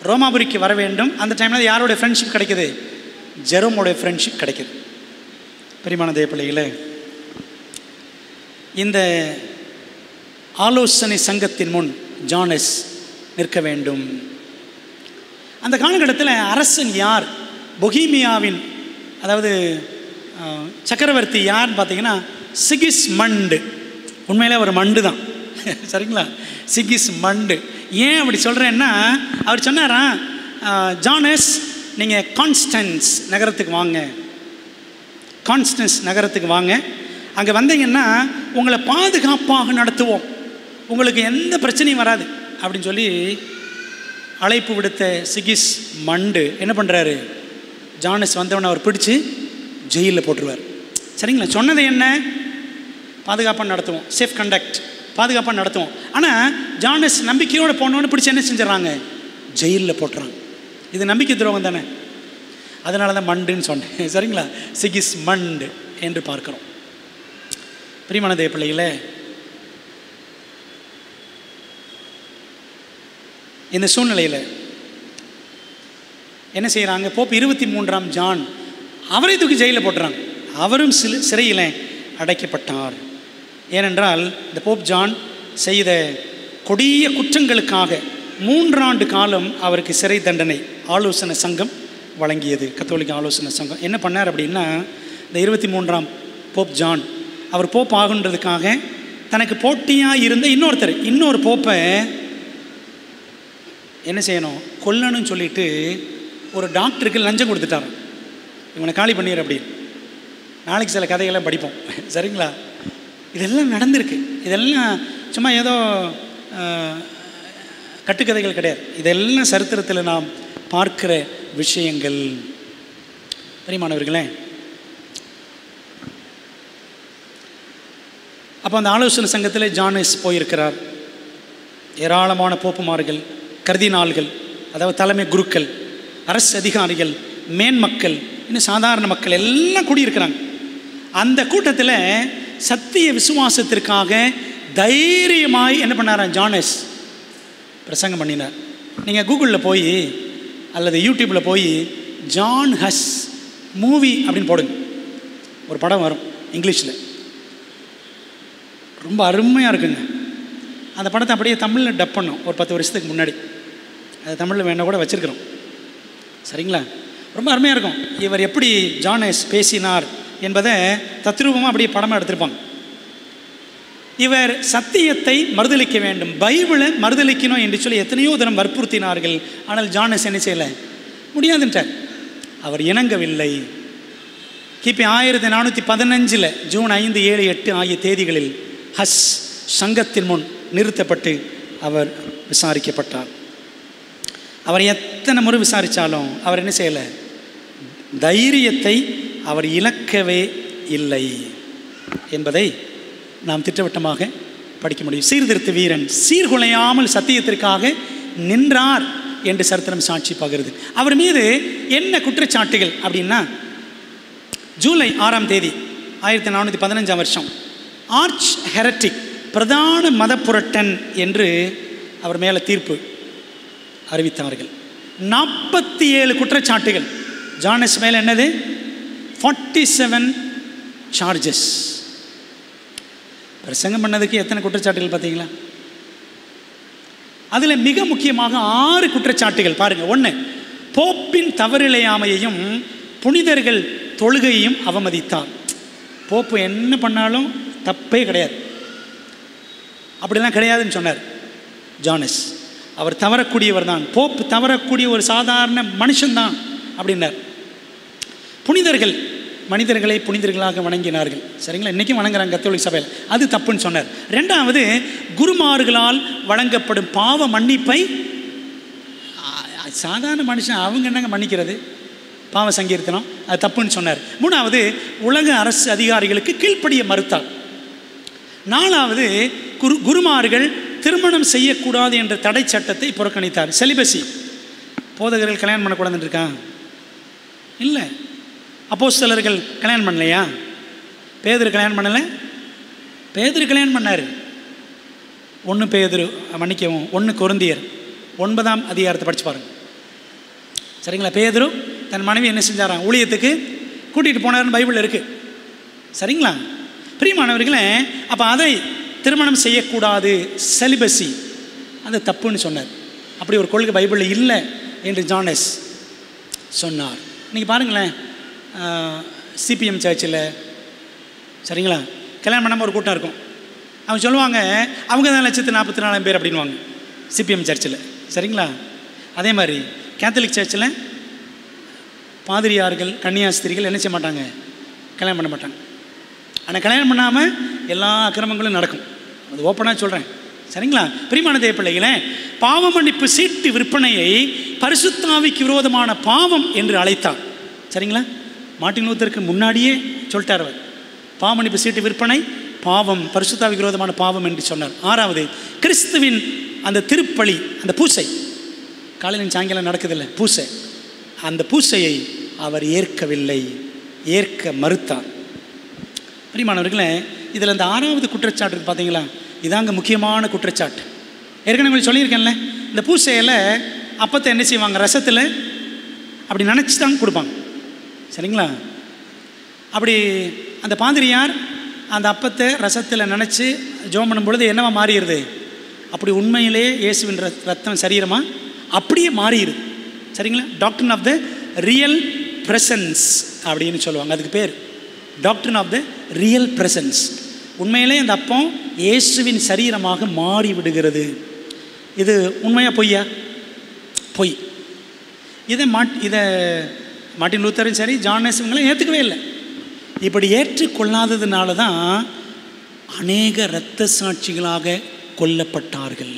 ரோமாபுரிக்கு வர வேண்டும். அந்த டைமில் யாரோடைய ஃப்ரெண்ட்ஷிப் கிடைக்குது? ஜெரோமோடைய ஃப்ரெண்ட்ஷிப் கிடைக்குது. பிரியமான தேவ பிள்ளைகளே, இந்த ஆலோசனை சங்கத்தின் முன் ஜானஸ் நிற்க வேண்டும். அந்த காலகட்டத்தில் அரசன் யார்? பொஹீமியாவின் அதாவது சக்கரவர்த்தி யார்னு பார்த்தீங்கன்னா சிகிஸ்மண்டு. உண்மையிலே ஒரு மண்டு தான். சரிங்களா? சிகிஸ்மண்டு. ஏன் அப்படி சொல்கிறேன்னா, அவர் சொன்னாரா, ஜானஸ் நீங்கள் கான்ஸ்டன்ஸ் நகரத்துக்கு வாங்க, கான்ஸ்டன்ஸ் நகரத்துக்கு வாங்க, அங்கே வந்தீங்கன்னா உங்களை பாதுகாப்பாக நடத்துவோம், உங்களுக்கு எந்த பிரச்சனையும் வராது அப்படின்னு சொல்லி அழைப்பு விடுத்த சிகிஸ்மண்டு என்ன பண்ணுறாரு? ஜானஸ் வந்தவனை அவர் பிடிச்சி ஜெயிலில் போட்டுருவார். சரிங்களா? சொன்னது என்ன? பாதுகாப்பாக நடத்துவோம், சேஃப் கண்டக்ட், பாதுகாப்பாக நடத்துவோம். ஆனால் ஜானஸ் நம்பிக்கையோடு போனோன்னு பிடிச்சி என்ன செஞ்சிடறாங்க? ஜெயிலில் போட்டுறாங்க. இது நம்பிக்கை துரோகம் தானே? அதனால தான் மண்டுன்னு சொன்னேன். சரிங்களா? சிகிஸ்மண்டு என்று பார்க்குறோம். பிரியமான தேவ பிள்ளைகளே, இந்த சூழ்நிலையில் என்ன செய்கிறாங்க? போப் 23ஆம் ஜான் அவரை தூக்கி ஜெயிலில் போட்டுறாங்க. அவரும் சிறையில் அடைக்கப்பட்டார். ஏனென்றால் இந்த போப் ஜான் செய்த கொடிய குற்றங்களுக்காக 3 ஆண்டு காலம் அவருக்கு சிறை தண்டனை ஆலோசனை சங்கம் வழங்கியது. கத்தோலிக்க ஆலோசனை சங்கம் என்ன பண்ணார் அப்படின்னா, இந்த 23ஆம் போப் ஜான் அவர் போப் ஆகுன்றதுக்காக தனக்கு போட்டியாக இருந்த இன்னொரு போப்பை என்ன செய்யணும்? கொல்லணும்னு சொல்லிட்டு ஒரு டாக்டருக்கு லஞ்சம் கொடுத்துட்டார். இவனை காலி பண்ணிடுற அப்படின்னு. நாளைக்கு சில கதைகள்லாம் படிப்போம். சரிங்களா? இதெல்லாம் நடந்திருக்கு. இதெல்லாம் சும்மா ஏதோ கட்டுக்கதைகள் கிடையாது. இதெல்லாம் சரித்திரத்தில் நாம் பார்க்கிற விஷயங்கள். பிரியமானவர்களே, அப்போ அந்த ஆலோசனை சங்கத்தில் ஜானஸ் போயிருக்கிறார். ஏராளமான போப்புமார்கள், கர்தினால்கள், அதாவது தலைமை குருக்கள், அரசு அதிகாரிகள், மேன்மக்கள், இன்னும் சாதாரண மக்கள் எல்லாம் கூடியிருக்கிறாங்க. அந்த கூட்டத்தில் சத்திய விசுவாசத்திற்காக தைரியமாய் என்ன பண்ணாராம்? ஜானஸ் பிரசங்கம் பண்ணினார். நீங்கள் கூகுளில் போய் அல்லது யூடியூப்பில் போய் ஜான் ஹஸ் மூவி அப்படின்னு போடுங்க, ஒரு படம் வரும் இங்கிலீஷில், ரொம்ப அருமையாக இருக்குங்க. அந்த படத்தை அப்படியே தமிழில் டப் பண்ணோம் ஒரு 10 வருஷத்துக்கு முன்னாடி. அது தமிழில் வேணா கூட வச்சுருக்கிறோம். சரிங்களா? ரொம்ப அருமையாக இருக்கும். இவர் எப்படி ஜானஸ் பேசினார் என்பதை தத்ரூபமாக அப்படியே படமாக எடுத்திருப்பாங்க. இவர் சத்தியத்தை மறுதலிக்க வேண்டும், பைபிளை மறுதலிக்கணும் என்று சொல்லி எத்தனையோ தினம் வற்புறுத்தினார்கள். ஆனால் ஜானஸ் என்ன செய்யலை? முடியாதுன்றார். அவர் இணங்கவில்லை. கிபி 1415 ஜூன் 5, 7, 8 ஆகிய தேதிகளில் ஹஸ் சங்கத்தின் முன் நிறுத்தப்பட்டு அவர் விசாரிக்கப்பட்டார். அவர் எத்தனை முறை விசாரித்தாலும் அவர் என்ன செய்யலை? தைரியத்தை அவர் இழக்கவே இல்லை என்பதை நாம் திட்டவட்டமாக படிக்க முடியும். சீர்திருத்த வீரன் சீர்குலையாமல் சத்தியத்திற்காக நின்றார் என்று சரித்திரம் சாட்சி பகிர்ந்து. அவர் மீது என்ன குற்றச்சாட்டுகள் அப்படின்னா, ஜூலை 6ஆம் தேதி 1415ஆம் வருஷம் ஆர்ச் ஹெரட்டிக், பிரதான மத புரட்டன் என்று அவர் மேலே தீர்ப்பு அறிவித்தார்கள். 47 குற்றச்சாட்டுகள் ஜானஸ் மேலே. என்னது? 47 சார்ஜஸ். பிரசங்கம் பண்ணதுக்கு எத்தனை குற்றச்சாட்டுகள் பார்த்தீங்களா? அதில் மிக முக்கியமாக 6 குற்றச்சாட்டுகள் பாருங்கள். 1, போப்பின் தவறிழையாமையையும் புனிதர்கள் தொழுகையையும் அவமதித்தார். போப்பு என்ன பண்ணாலும் தப்பே கிடையாது, அப்படிலாம் கிடையாதுன்னு சொன்னார் ஜானஸ். அவர் தவறக்கூடியவர் தான், போப்பு தவறக்கூடிய ஒரு சாதாரண மனுஷன்தான் அப்படின்னார். புனிதர்கள் மனிதர்களை புனிதர்களாக வணங்கினார்கள். சரிங்களா? இன்றைக்கும் வணங்குறாங்க கத்தோலிக்க சபையில், அது தப்புன்னு சொன்னார். 2வது, குருமார்களால் வழங்கப்படும் பாவ மன்னிப்பை சாதாரண மனுஷன் அவங்க என்னங்க மன்னிக்கிறது? பாவ சங்கீர்த்தனம், அது தப்புன்னு சொன்னார். 3வது, உலக அரசு அதிகாரிகளுக்கு கீழ்ப்படிய மறுத்தார். 4வது குருமார்கள் திருமணம் செய்யக்கூடாது என்ற தடை சட்டத்தை புறக்கணித்தார். செலிபசி. போதகர்கள் கல்யாணம் பண்ணக்கூடாதுன்னு இருக்கா? இல்லை. அப்போஸ்தலர்கள் கல்யாணம் பண்ணலையா? பேதுரு கல்யாணம் பண்ணலை? பேதுரு கல்யாணம் பண்ணார். 1 பேதுரு, மன்னிக்கவும், 1 கொரிந்தியர் 9ஆம் அதிகாரத்தை படித்து பாருங்க. சரிங்களா? பேதுரு தன் மனைவி என்ன செஞ்சாராம்? ஊழியத்துக்கு கூட்டிகிட்டு போனார்னு பைபிளில் இருக்குது. சரிங்களா? பிரியமானவர்களே, அப்போ அதை திருமணம் செய்யக்கூடாது, செலிபசி, அது தப்புன்னு சொன்னார். அப்படி ஒரு கொள்கை பைபிளில் இல்லை என்று ஜானஸ் சொன்னார். இன்றைக்கி பாருங்களேன், சிபிஎம் சர்ச்சில், சரிங்களா, கல்யாணம் பண்ணாமல் ஒரு கூட்டம் இருக்கும். அவங்க சொல்லுவாங்க அவங்க தான் 144,000 பேர் அப்படின்வாங்க சிபிஎம் சர்ச்சில். சரிங்களா? அதே மாதிரி கேத்தலிக் சர்ச்சில் பாதிரியார்கள், கன்னியாஸ்திரிகள் என்ன செய்ய மாட்டாங்க? கல்யாணம் பண்ண மாட்டாங்க. ஆனால் கல்யாணம் பண்ணாமல் எல்லா அக்கிரமங்களும் நடக்கும். அது ஓப்பனாக சொல்கிறேன். சரிங்களா? பிரியமான தேவ பிள்ளைகளே, பாவ மன்னிப்பு சீட்டு விற்பனையை பரிசுத்த ஆவிக்கு விரோதமான பாவம் என்று அழைத்தார். சரிங்களா? மார்ட்டின் லூத்தருக்கு முன்னாடியே சொல்லிட்டார் அவர். பாவ மன்னிப்பு சீட்டு விற்பனை பாவம், பரிசுத்த ஆவிக்கு விரோதமான பாவம் என்று சொன்னார். 6வது, கிறிஸ்துவின் அந்த திருப்பலி, அந்த பூசை, காலையில் சாயங்காலம் நடக்குதில்ல பூசை, அந்த பூசையை அவர் ஏற்கவில்லை, ஏற்க மறுத்தார். பிரியமானவர்களே, இதில் அந்த 6வது குற்றச்சாட்டு பார்த்தீங்களா? இதாங்க முக்கியமான குற்றச்சாட்டு. ஏற்கனவே சொல்லியிருக்கேன்ல, இந்த பூசையில் அப்பத்தை என்ன செய்வாங்க? ரசத்தில் அப்படி நினச்சி தான் கொடுப்பாங்க. சரிங்களா? அப்படி அந்த பாதிரியார் அந்த அப்பத்தை ரசத்தில் நினச்சி ஜெபம் பண்ணும் பொழுது என்னவா மாறிடுது? அப்படி உண்மையிலே இயேசுவின் ரத்தம் சரீரமாக அப்படியே மாறிடுது. சரிங்களா? டாக்டரின் ஆஃப் த ரியல் ப்ரெசன்ஸ் அப்படின்னு சொல்லுவாங்க. அதுக்கு பேர் டாக்டரின் ஆஃப் த ரியல் ப்ரெசன்ஸ். உண்மையிலே அந்த அப்பம் இயேசுவின் சரீரமாக மாறி விடுகிறது. இது உண்மையாக பொய்யா? பொய். இதை மார்ட்டின் லூத்தரும் சரி, ஜானஸ் இவங்களும் ஏற்றுக்கவே இல்லை. இப்படி ஏற்றுக்கொள்ளாததுனால தான் அநேக இரத்த சாட்சிகளாக கொல்லப்பட்டார்கள்.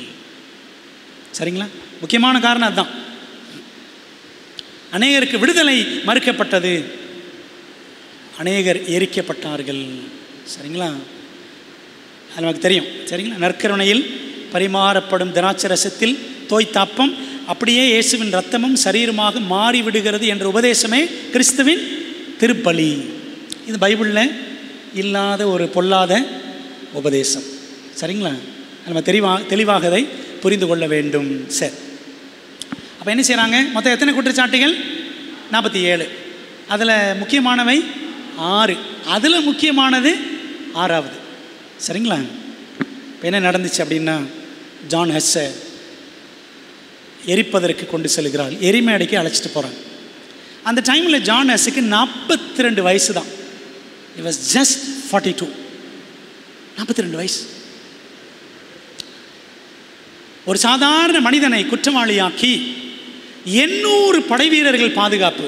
சரிங்களா? முக்கியமான காரணம் அதுதான். அநேகருக்கு விடுதலை மறுக்கப்பட்டது, அநேகர் எரிக்கப்பட்டார்கள். சரிங்களா? அது நமக்கு தெரியும். சரிங்களா? நற்கருணையில் பரிமாறப்படும் திராட்சை ரசத்தில் தோய்த்த அப்பம் அப்படியே இயேசுவின் இரத்தமும் சரீரமாக மாறிவிடுகிறது என்ற உபதேசமே கிறிஸ்துவின் திருப்பலி. இது பைபிளில் இல்லாத ஒரு பொல்லாத உபதேசம். சரிங்களா? நம்ம தெளிவாக அதை புரிந்து கொள்ள வேண்டும். சரி, அப்போ என்ன செய்கிறாங்க? மொத்தம் எத்தனை குற்றச்சாட்டுகள்? 47. அதில் முக்கியமானவை 6. அதில் முக்கியமானது 6வது. சரிங்களா? இப்போ என்ன நடந்துச்சு அப்படின்னா, ஜான் ஹஸ்ஸை எரிப்பதற்கு கொண்டு செல்கிறாள், எரிமேடைக்கு அழைச்சிட்டு போகிறாங்க. அந்த டைமில் ஜான் ஹஸ்ஸுக்கு 42 வயசு தான். He was just 42. 42 வயசு. ஒரு சாதாரண மனிதனை குற்றவாளியாக்கி 800 படை வீரர்கள் பாதுகாப்பு.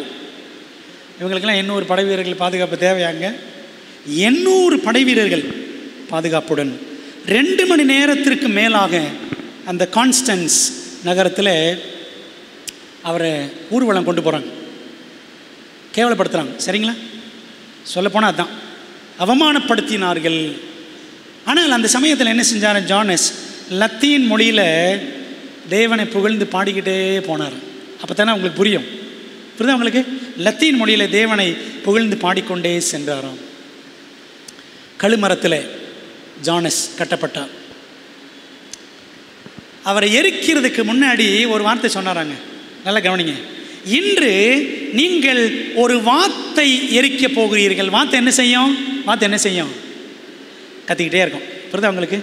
இவங்களுக்கெல்லாம் 800 படை வீரர்கள் பாதுகாப்பு தேவையாங்க. 800 படை வீரர்கள் பாதுகாப்புடன் 2 மணி நேரத்திற்கு மேலாக அந்த கான்ஸ்டன்ஸ் நகரத்தில் அவரை ஊர்வலம் கொண்டு போகிறாங்க, கேவலப்படுத்துகிறாங்க. சரிங்களா? சொல்லப்போனால் அதுதான், அவமானப்படுத்தினார்கள். ஆனால் அந்த சமயத்தில் என்ன செஞ்சார் ஜானஸ்? லத்தீன் மொழியில் தேவனை புகழ்ந்து பாடிக்கிட்டே போனார். அப்போ தானே உங்களுக்கு புரியும். புரியுதா உங்களுக்கு? லத்தீன் மொழியில் தேவனை புகழ்ந்து பாடிக்கொண்டே சென்றாராம். கழுமரத்தில் ஜானஸ் கட்டப்பட்டார். அவரை எரிக்கிறதுக்கு முன்னாடி ஒரு வார்த்தை சொன்னாராங்க, நல்லா கவனிங்க. இன்று நீங்கள் ஒரு வாத்தை எரிக்க போகிறீர்கள். வாத்தை என்ன செய்யும்? வாத்தை என்ன செய்யும்? கத்திக்கிட்டே இருக்கும். புரியுதா உங்களுக்கு?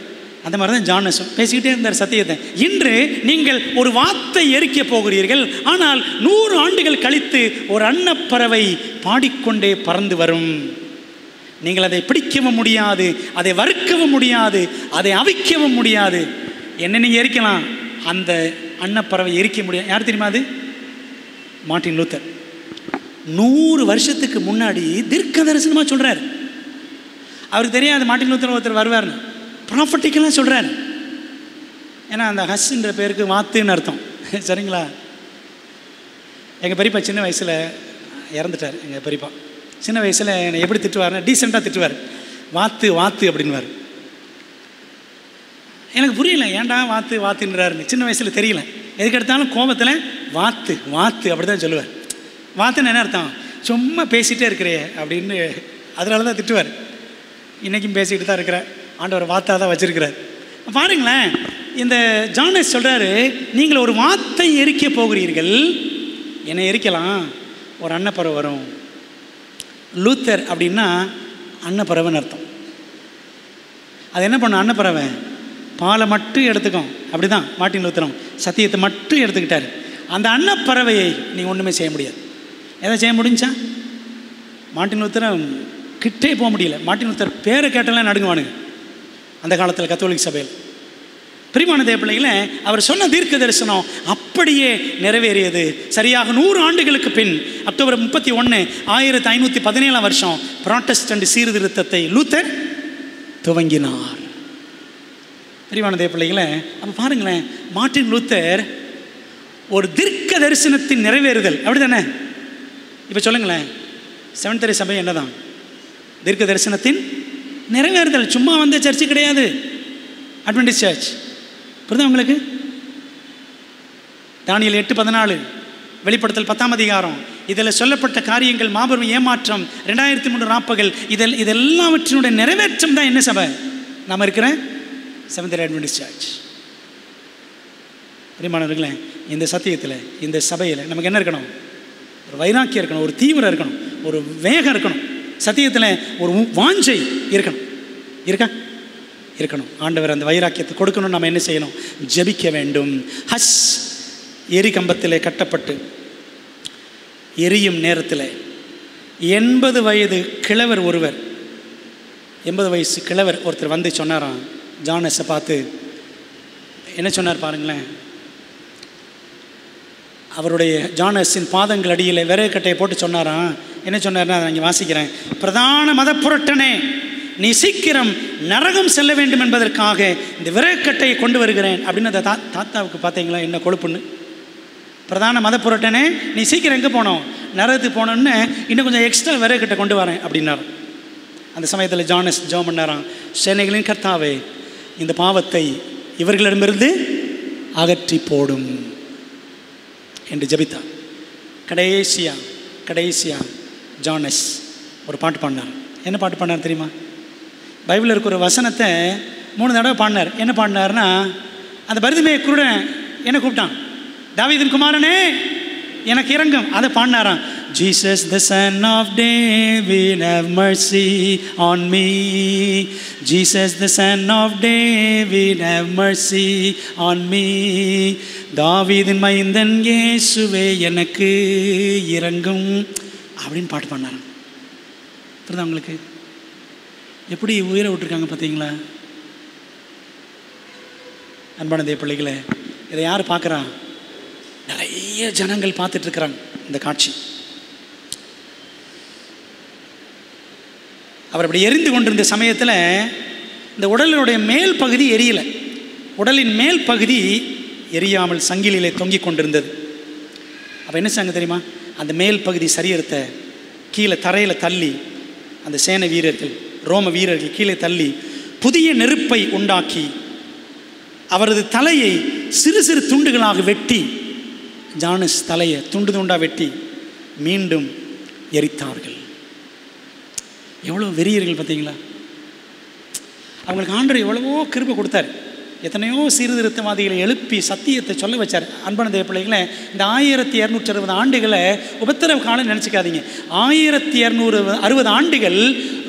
அந்த மாதிரி தான் ஜானஸும் பேசிக்கிட்டே இருந்தார் சத்தியத்தை. இன்று நீங்கள் ஒரு வாத்தை எரிக்க போகிறீர்கள், ஆனால் 100 ஆண்டுகள் கழித்து ஒரு அன்னப்பறவை பாடிக்கொண்டே பறந்து வரும். நீங்கள் அதை பிடிக்கவும் முடியாது, அதை வறுக்கவும் முடியாது, அதை அவிக்கவும் முடியாது. என்ன நீங்கள் எரிக்கலாம், அந்த அன்னப்பறவை எரிக்க முடியாது. யார் தெரியுமா? அது மார்ட்டின் லூத்தர். 100 வருஷத்துக்கு முன்னாடி தீர்க்க தரிசனமாக சொல்கிறார். அவருக்கு தெரியாது மார்ட்டின் லூத்தர் ஒருத்தர் வருவார்னு. ப்ராஃபட்டிக்கெல்லாம் சொல்கிறார். ஏன்னா அந்த ஹஸ்ன்ற பேருக்கு வாத்துன்னு அர்த்தம். சரிங்களா? எங்கள் பெரியப்பா சின்ன வயசில் இறந்துட்டார். எங்கள் பெரியப்பா சின்ன வயசில் என்னை எப்படி திட்டுவார்னா, டீசெண்டாக திட்டுவார். வாத்து வாத்து அப்படின்வார். எனக்கு புரியல, ஏன்டா வாத்து வாத்துன்றாருன்னு. சின்ன வயசில் தெரியல. எதுக்கு எடுத்தாலும் கோபத்தில் வாத்து வாத்து அப்படி தான் சொல்லுவார். வாத்துன்னு என்ன அர்த்தம்? சும்மா பேசிகிட்டே இருக்கிறே அப்படின்னு. அதனால தான் திட்டுவார். இன்றைக்கும் பேசிக்கிட்டு தான் இருக்கிறேன், ஆண்டவர் வாத்தாக தான் வச்சுருக்கிறார். பாருங்களேன், இந்த ஜானஸ் சொல்கிறாரு, நீங்கள் ஒரு வாத்தை எரிக்க போகிறீர்கள். என்னை எரிக்கலாம், ஒரு அன்னப்பறவை வரும். லூத்தர் அப்படின்னா அன்னப்பறவைன்னு அர்த்தம். அது என்ன பண்ணும்? அன்னப்பறவை பாலை மட்டும் எடுத்துக்கும். அப்படி தான் மார்ட்டின் லூத்தரும் சத்தியத்தை மட்டும் எடுத்துக்கிட்டார். அந்த அன்னப்பறவையை நீங்கள் ஒன்றுமே செய்ய முடியாது. எதை செய்ய முடிஞ்சா? மார்ட்டின் லூத்தரும் கிட்டே போக முடியல. மார்ட்டின் லூத்தர் பேரை கேட்டாலே நடுங்குவானுங்க அந்த காலத்தில் கத்தோலிக்க சபையில். பிரியமான தேவ பிள்ளைகளே, அவர் சொன்ன தீர்க்க தரிசனம் அப்படியே நிறைவேறியது. சரியாக 100 ஆண்டுகளுக்கு பின் அக்டோபர் 31, 1517 புராட்டஸ்டன்ட் சீர்திருத்தத்தை லூத்தர் துவங்கினார். பிரியமான தேவ பிள்ளைகளே, அப்போ பாருங்களேன், மார்ட்டின் லூத்தர் ஒரு தீர்க்க தரிசனத்தின் நிறைவேறுதல். அப்படி தானே? இப்போ சொல்லுங்களேன், செவன்த் டே சபை என்னதான்? தீர்க்க தரிசனத்தின் நிறைவேறுதல். சும்மா வந்த சர்ச்சு கிடையாது அட்வென்டிஸ்ட் சர்ச். புரியுதா உங்களுக்கு? தானியேல் 8:14, வெளிப்படுத்தல் 10ஆம் அதிகாரம், இதில் சொல்லப்பட்ட காரியங்கள் மாபெரும் ஏமாற்றம், 2300 ராப்பகல், இதெல்லாவற்றினுடைய நிறைவேற்றம் தான் என்ன சபை? நாம் இருக்கிற செவன்த் டே அட்வென்டிஸ்ட் சர்ச். பிரியமானவர்களே, இந்த சத்தியத்தில், இந்த சபையில் நமக்கு என்ன இருக்கணும்? ஒரு வைராக்கியம் இருக்கணும், ஒரு தீவிரம் இருக்கணும், ஒரு வேகம் இருக்கணும், சத்தியத்தில் ஒரு வாஞ்சை இருக்கணும். இருக்கணும். ஆண்டவர் அந்த வைராக்கியத்தை கொடுக்கணும். நம்ம என்ன செய்யணும்? ஜெபிக்க வேண்டும். ஹஸ் எரி கம்பத்திலே கட்டப்பட்டு எரியும் நேரத்தில் 80 வயது கிழவர் ஒருவர், 80 வயசு கிழவர் ஒருத்தர் வந்து சொன்னாராம் ஜானஸை பார்த்து. என்ன சொன்னார் பாருங்களேன். அவருடைய ஜானஸின் பாதங்கள் அடியில் விறகு கட்டையை போட்டு சொன்னாராம். என்ன சொன்னார்னா, அதை இங்கே வாசிக்கிறேன். பிரதான மத புரட்டனே, நீ சீக்கிரம் நரகம் செல்ல வேண்டும் என்பதற்காக இந்த விறகுக்கட்டையை கொண்டு வருகிறேன் அப்படின்னு. அந்த தாத்தாவுக்கு பார்த்தீங்களா என்ன கொழுப்புன்னு? பிரதான மத புரட்டனே, நீ சீக்கிரம் எங்கே போனோம்? நரகத்துக்கு போனோன்னு, இன்னும் கொஞ்சம் எக்ஸ்ட்ரா விறகுக்கட்டை கொண்டு வரேன் அப்படின்னார். அந்த சமயத்தில் ஜானஸ் ஜெபம் பண்ணாராம், சேனைகளின் கர்த்தாவே, இந்த பாவத்தை இவர்களிடமிருந்து அகற்றி போடும் என்று ஜெபித்தார். கடைசியா ஜானஸ் ஒரு பாட்டு பாடினார். என்ன பாட்டு பாடினார் தெரியுமா? பைபிளில் இருக்கிற ஒரு வசனத்தை 3 தடவை பாடினார். என்ன பாடினார்னா, அந்த பரிதுமையை குருடன் என்ன கூப்பிட்டான், தாவீதின் குமாரனே எனக்கு இறங்கும், அதை பாடினாராம். Jesus the son of David have mercy on me. Jesus the son of David have mercy on me. தாவீதின் மைந்தன் இயேசுவே எனக்கு இறங்கும் அப்படின்னு பாட்டு பாடினாராம். புரியுதா உங்களுக்கு? எப்படி உயிரை விட்டுருக்காங்க பார்த்தீங்களா? அன்பான தேவ பிள்ளைகளே, இதை யார் பார்க்குறா? நிறைய ஜனங்கள் பார்த்துட்ருக்குறாங்க இந்த காட்சி. அவர் அப்படி எரிந்து கொண்டிருந்த சமயத்தில் இந்த உடலினுடைய மேல் பகுதி எரியலை. உடலின் மேல் பகுதி எரியாமல் சங்கிலிலே தொங்கிக் கொண்டிருந்தது. அப்போ என்ன செய்ய தெரியுமா? அந்த மேல் பகுதி சரீரத்தை கீழே தரையில் தள்ளி, அந்த சேனை வீரர்கள், ரோம வீரர்கள் கீழே தள்ளி புதிய நெருப்பை உண்டாக்கி அவரது தலையை சிறு சிறு துண்டுகளாக வெட்டி, ஜானஸ் தலையை துண்டு துண்டாக வெட்டி மீண்டும் எரித்தார்கள். எவ்வளோ வெறியர்கள் பார்த்தீங்களா? அவங்களுக்கு ஆண்டவர் எவ்வளவோ கிருபை கொடுத்தார். எத்தனையோ சீர்திருத்தவாதிகளை எழுப்பி சத்தியத்தை சொல்ல வச்சார். அன்பான தேவ பிள்ளைகளை, இந்த 1260 ஆண்டுகளை உபத்திரவ காலம் நினச்சிக்காதீங்க. 1260 ஆண்டுகள்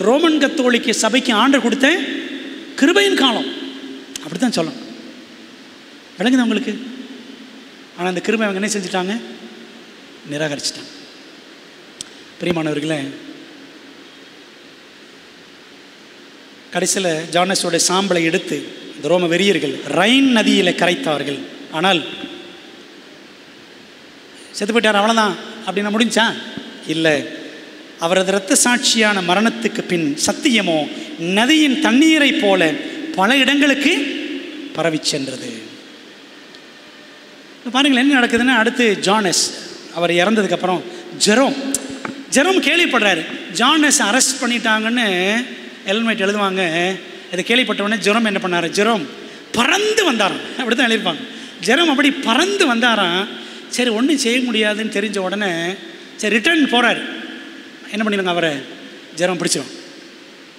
ரோமன் கத்தோலிக்க சபைக்கு ஆண்டவர் கொடுத்த கிருபையின் காலம். அப்படி தான் சொல்லணும். விளங்குது உங்களுக்கு? ஆனால் அந்த கிருபை அவங்க என்ன செஞ்சுட்டாங்க? நிராகரிச்சிட்டாங்க. பிரியமானவர்களே, கடைசியில் ஜானஸோட சாம்பலை எடுத்து இந்த ரோம வெறியர்கள் ரைன் நதியில் கரைத்தார்கள். ஆனால் செத்து போயிட்டார், அவ்வளோதான் அப்படின்னா முடிஞ்சா? இல்லை. அவரது இரத்த சாட்சியான மரணத்துக்கு பின் சத்தியமோ நதியின் தண்ணீரை போல பல இடங்களுக்கு பரவி சென்றது. பாருங்கள் என்ன நடக்குதுன்னா, அடுத்து ஜானஸ் அவர் இறந்ததுக்கப்புறம் ஜெரோம் கேள்விப்படுறாரு. ஜானஸ் அரெஸ்ட் பண்ணிட்டாங்கன்னு எல்மைட் எழுதுவாங்க. இதை கேள்விப்பட்டவொடனே ஜெரோம் என்ன பண்ணார்? ஜெரோம் பறந்து வந்தாராம். அப்படி தான் எழுதியிருப்பாங்க. ஜெரோம் அப்படி பறந்து வந்தாராம். சரி ஒன்றும் செய்ய முடியாதுன்னு தெரிஞ்ச உடனே சரி ரிட்டர்ன் போகிறார். என்ன பண்ணிடுவாங்க, அவரை ஜெரோம் பிடிச்சிடும்.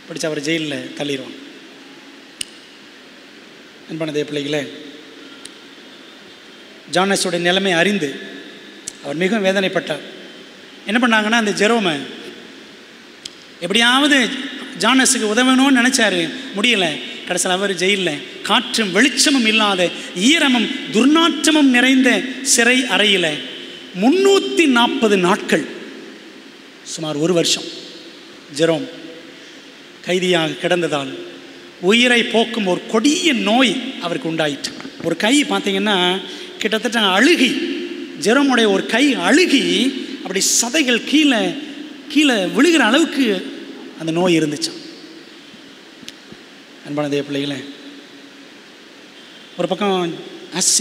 பிடிச்சி அவரை ஜெயிலில் தள்ளிடுவாங்க. அன்பானதே பிள்ளைகளே, ஜானஸோட நிலைமை அறிந்து அவர் மிகவும் வேதனைப்பட்டார். என்ன பண்ணாங்கன்னா, அந்த ஜெரோமை எப்படியாவது ஜானஸுக்கு உதவணும்னு நினச்சாரு, முடியலை. கடைசியில் அவர் ஜெயிலில் காற்றும் வெளிச்சமும் இல்லாத ஈரமும் துர்நாற்றமும் நிறைந்த சிறை அறையில் 340 நாட்கள், சுமார் 1 வருஷம் ஜெரோம் கைதியாக கிடந்ததால் உயிரை போக்கும் ஒரு கொடிய நோய் அவருக்கு உண்டாயிற்று. ஒரு கை பார்த்தீங்கன்னா கிட்டத்தட்ட அழுகி, ஜெரோமுடைய ஒரு கை அழுகி அப்படி சதைகள் கீழே கீழே விழுகிற அளவுக்கு அந்த நோய் இருந்துச்சு. அன்பான தேவ பிள்ளைகளே, ஒரு பக்கம்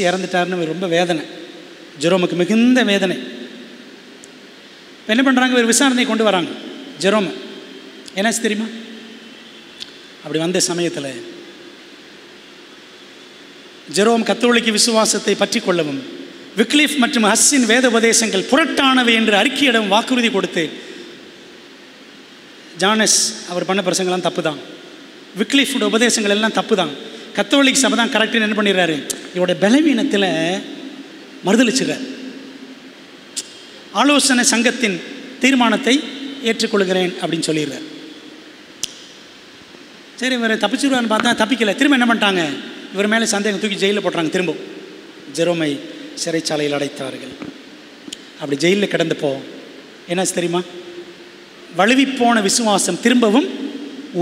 இறந்துட்டாருன்னு ரொம்ப வேதனை, ஜெரோமுக்கு மிகுந்த வேதனை. இப்போ என்ன பண்ணுறாங்க, ஒரு விசாரணை கொண்டு வராங்க ஜெரோமை. என்னாச்சு தெரியுமா? அப்படி வந்த சமயத்தில் ஜெரோம் கத்தோலிக்க விசுவாசத்தை பற்றி கொள்ளவும் விக்லிஃப் மற்றும் ஹஸ்ஸின் வேத உபதேசங்கள் புரட்டானவை என்று அறிக்கையிடம் வாக்குறுதி கொடுத்து, ஜானஸ் அவர் பண்ண பிரசங்கெல்லாம் தப்பு தான், விக்லிஃபோட உபதேசங்கள் எல்லாம் தப்பு தான், கத்தோலிக் சபை தான் கரெக்டுன்னு என்ன பண்ணிடுறாரு, இவருடைய பலவீனத்தில் மறுதளிச்சுறார். ஆலோசனை சங்கத்தின் தீர்மானத்தை ஏற்றுக்கொள்கிறேன் அப்படின்னு சொல்லிடுறார். சரி, இவர் தப்பிச்சுடுவான்னு பார்த்தா தப்பிக்கலை. திரும்ப என்ன பண்ணிட்டாங்க, இவர் மேலே சந்தேகம் தூக்கி ஜெயிலில் போட்டுறாங்க. திரும்ப ஜெரோமை சிறைச்சாலையில் அடைத்தார்கள். அப்படி ஜெயிலில் கிடந்தப்போ என்னாச்சு தெரியுமா, வழுவிப்போன விசுவாசம் திரும்பவும்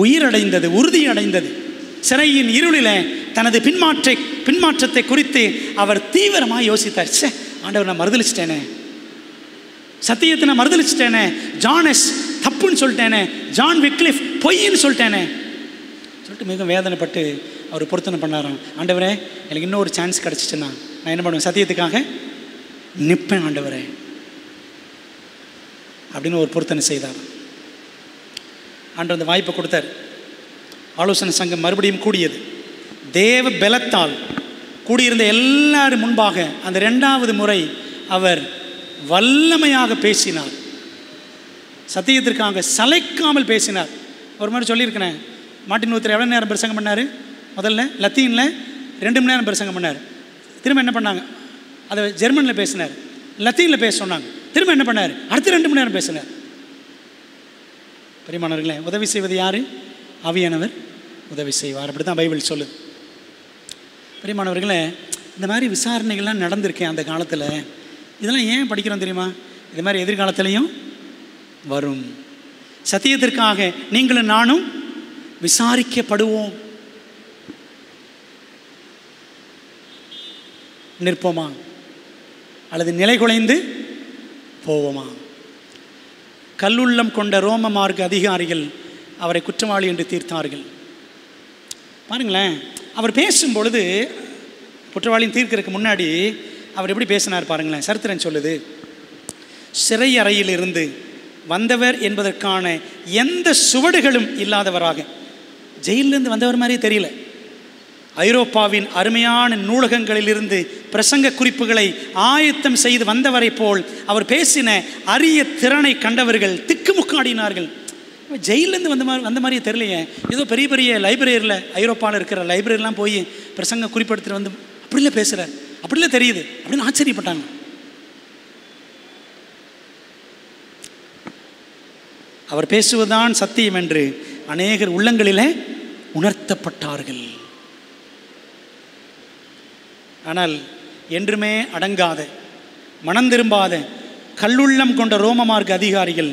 உயிரடைந்தது, உறுதியடைந்தது. சிறையின் இருளில் தனது பின்மாற்றத்தை குறித்து அவர் தீவிரமாக யோசித்தார். ஆண்டவர், நான் மறுதளிச்சிட்டேனே, சத்தியத்தை நான் மறுதளிச்சிட்டேனே, ஜானஸ் தப்புன்னு சொல்லிட்டேனே, ஜான் விக்லிஃப் பொய்ன்னு சொல்லிட்டேனே சொல்லிட்டு மிக வேதனைப்பட்டு அவர் பொருத்தனை பண்ணாராம். ஆண்டவரே, எனக்கு இன்னொரு சான்ஸ் கிடச்சிச்சுன்னா நான் என்ன பண்ணுவேன், சத்தியத்துக்காக நிற்பேன் ஆண்டவரே அப்படின்னு ஒரு பொருத்தனை செய்தார். ஆண்டவர் அந்த வாய்ப்பை கொடுத்தார். ஆலோசனை சங்கம் மறுபடியும் கூடியது. தேவ பலத்தால் கூடியிருந்த எல்லாரும் முன்பாக அந்த 2வது முறை அவர் வல்லமையாக பேசினார். சத்தியத்திற்காக சளைக்காமல் பேசினார். ஒரு மாதிரி சொல்லியிருக்கிறேன், மார்ட்டின் லூத்தர் எவ்வளோ நேரம் பிரசங்கம் பண்ணார்? முதல்ல லத்தீனில் 2 மணி நேரம் பிரசங்கம் பண்ணார். திரும்ப என்ன பண்ணாங்க, அதை ஜெர்மனில் பேசினார், லத்தீனில் பேச சொன்னாங்க. திரும்ப என்ன பண்ணார், அடுத்த 2 மணி நேரம் பேசினார். பிரியமானவர்களே, உதவி செய்வது யார்? ஆவியானவர் உதவி செய்வார். அப்படி தான் பைபிள் சொல்லுது. பிரியமானவர்களே, இந்த மாதிரி விசாரணைகள்லாம் நடந்திருக்கேன் அந்த காலத்தில். இதெல்லாம் ஏன் படிக்கிறோம் தெரியுமா? இது மாதிரி எதிர்காலத்திலையும் வரும். சத்தியத்திற்காக நீங்களும் நானும் விசாரிக்கப்படுவோம். நிற்போமா அல்லது நிலை குலைந்து போவோமா? கல்லுள்ளம் கொண்ட ரோம மார்க்க அதிகாரிகள் அவரை குற்றவாளி என்று தீர்த்தார்கள். பாருங்களேன், அவர் பேசும் பொழுது குற்றவாளின்னு தீர்க்கிறதுக்கு முன்னாடி அவர் எப்படி பேசினார் பாருங்களேன். சரித்திரம் சொல்லுது, சிறை அறையிலிருந்து வந்தவர் என்பதற்கான எந்த சுவடுகளும் இல்லாதவராக, ஜெயிலிருந்து வந்தவர் மாதிரியே தெரியல. ஐரோப்பாவின் அருமையான நூலகங்களிலிருந்து பிரசங்க குறிப்புகளை ஆயத்தம் செய்து வந்தவரை போல் அவர் பேசின அரிய திறனை கண்டவர்கள் திக்குமுக்காடினார்கள். ஜெயிலேருந்து வந்த மாதிரியே தெரியலையே, ஏதோ பெரிய பெரிய லைப்ரரியில், ஐரோப்பாவில் இருக்கிற லைப்ரரிலாம் போய் பிரசங்க குறிப்பெடுத்துட்டு வந்து அப்படிலாம் பேசுகிறார், அப்படிலாம் தெரியுது அப்படின்னு ஆச்சரியப்பட்டாங்க. அவர் பேசுவதுதான் சத்தியம் என்று அநேகர் உள்ளங்களிலே உணர்த்தப்பட்டார்கள். ஆனால் என்றுமே அடங்காத, மனம் திரும்பாத, கல்லுள்ளம் கொண்ட ரோம மார்க்க அதிகாரிகள்